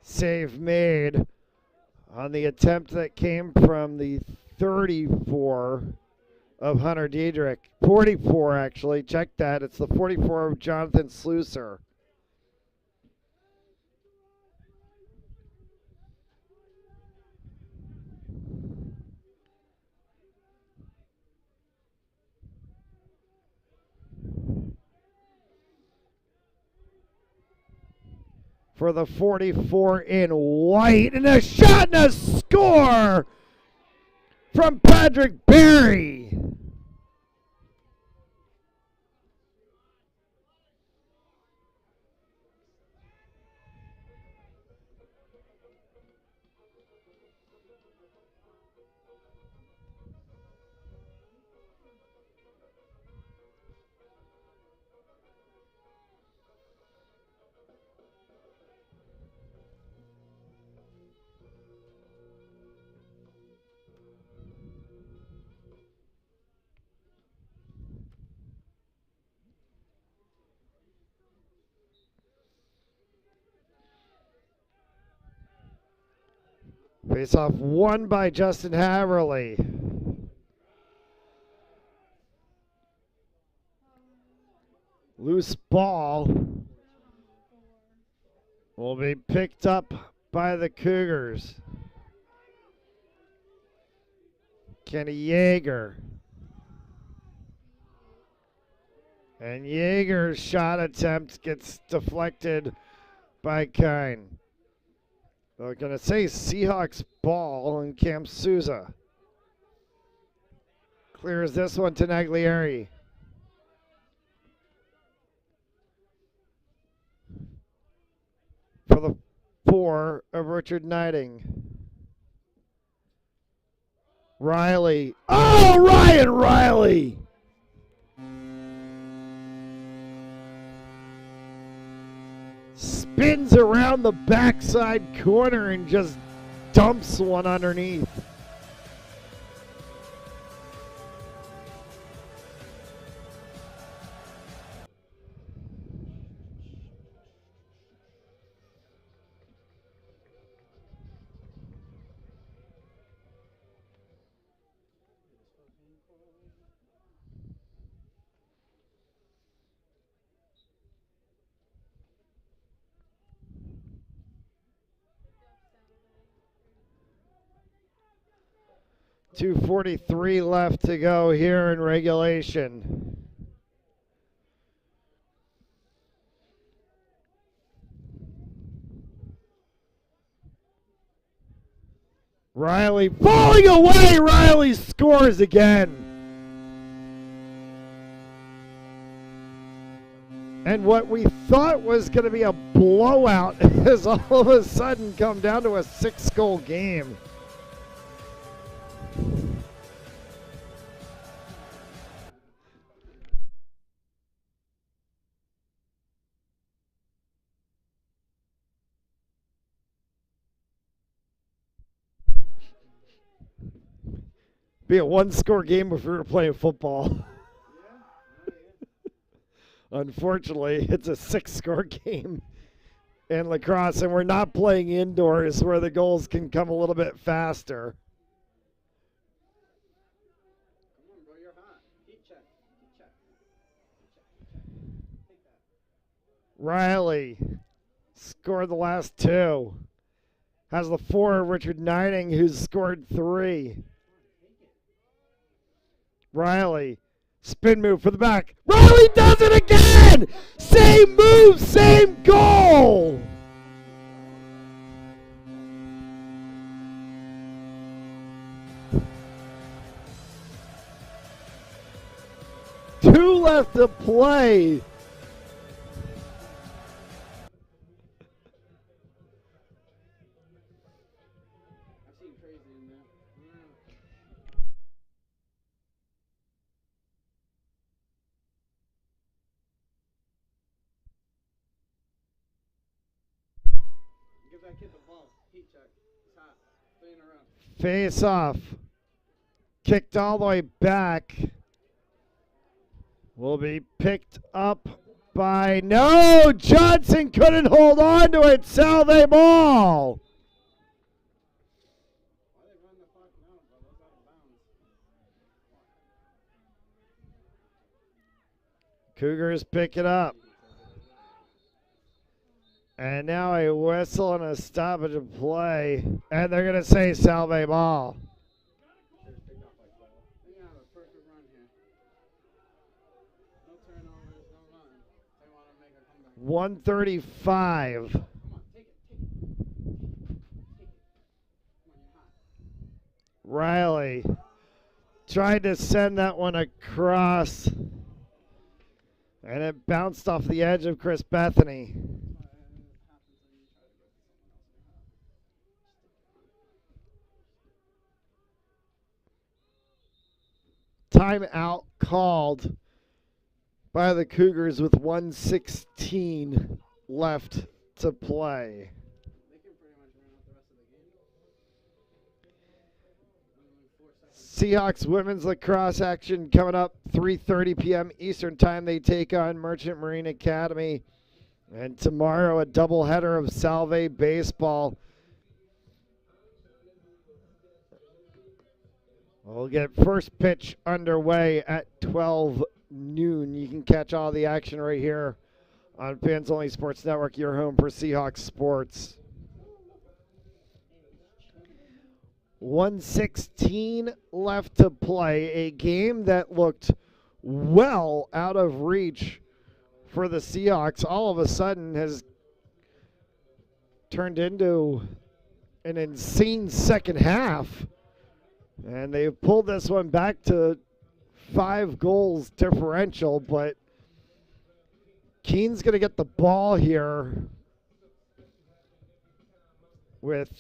Save made on the attempt that came from the 34 of Hunter Diedrich. 44 actually, check that. It's the 44 of Jonathan Slusser. For the 44 in white, and a shot and a score from Patrick Berry. Face-off won by Justin Haverly. Loose ball will be picked up by the Cougars. Kenny Yeager. And Yeager's shot attempt gets deflected by Kean. They're going to say Seahawks ball and Cam Souza. Clears this one to Naglieri. For the 4 of Richard Knighting. Riley. Oh, Ryan Riley! Spins around the backside corner and just dumps one underneath. .243 left to go here in regulation. Riley falling away. Riley scores again. And what we thought was going to be a blowout has all of a sudden come down to a 6-goal game. Be a 1-score game if we were playing football. Unfortunately, it's a 6-score game in lacrosse, and we're not playing indoors where the goals can come a little bit faster. Come on, bro, you're hot. Heat check. Heat check. Take that. Riley scored the last 2. Has the 4 of Richard Knighting, who's scored 3. Riley, spin move for the back. Riley does it again! Same move, same goal! Two left to play. I've seen crazy in there. Give that kid the ball. Heat check. It's hot. 3 in a row. Face off. Kicked all the way back. Will be picked up by, no, Johnson couldn't hold on to it. Salve ball. Why are they running the clock now, bro? That's out of bounds. Cougars pick it up. And now a whistle and a stoppage of play. And they're going to say Salve ball. They have a perfect run here. No turnovers, no run. They want to make a comeback. 135. Come on, take it. Take it. Take it. Come on, you're hot. Riley Tried to send that one across. And it bounced off the edge of Chris Bethany. Timeout called by the Cougars with 1:16 left to play. Seahawks women's lacrosse action coming up 3:30 p.m. Eastern Time. They take on Merchant Marine Academy. And tomorrow a doubleheader of Salve baseball. We'll get first pitch underway at 12 noon. You can catch all the action right here on Fans Only Sports Network, your home for Seahawks sports. 1:16 left to play. A game that looked well out of reach for the Seahawks all of a sudden has turned into an insane second half. And they've pulled this one back to 5 goals differential, but Kean's going to get the ball here with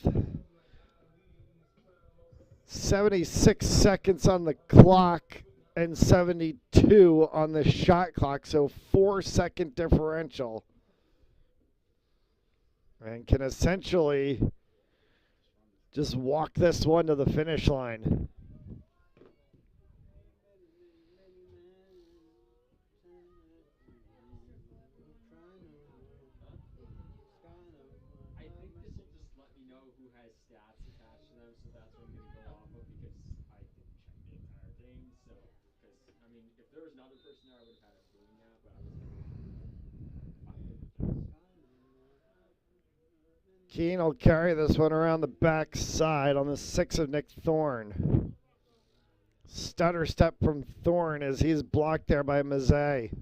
76 seconds on the clock and 72 on the shot clock, so 4-second differential. And can essentially just walk this one to the finish line. I think this will just let me know who has stats attached to them, so that's what I'm going to go off of because I didn't check the entire thing. So, because, I mean, if there was another person there, I would have had a feeling that, but I was Kean will carry this one around the back side on the 6 of Nick Thorne. Stutter step from Thorne as he's blocked there by Mazzei.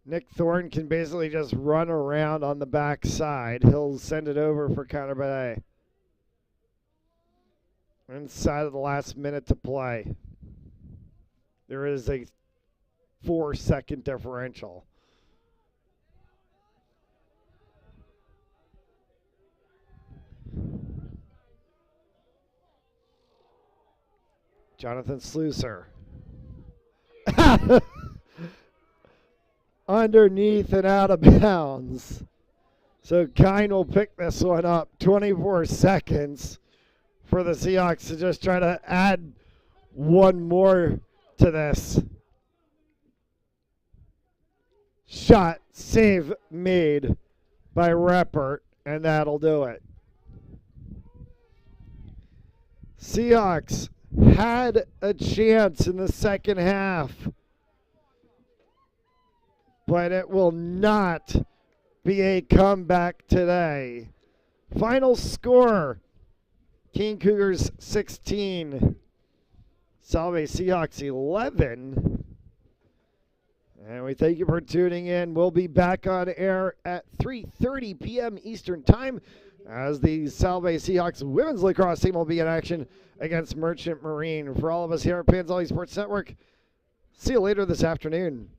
Nick Thorne can basically just run around on the back side. He'll send it over for Connor Badet. Inside of the last minute to play. There is a 4-second differential. Jonathan Slusser. Underneath and out of bounds. So Kean will pick this one up. 24 seconds for the Seahawks to just try to add one more to this. Shot, save made by Reppert, and that'll do it. Seahawks had a chance in the second half, but it will not be a comeback today. Final score, Kean Cougars 16, Salve Seahawks 11. And we thank you for tuning in. We'll be back on air at 3:30 p.m. Eastern Time as the Salve Seahawks women's lacrosse team will be in action against Merchant Marine. For all of us here at Fans Only Sports Network, see you later this afternoon.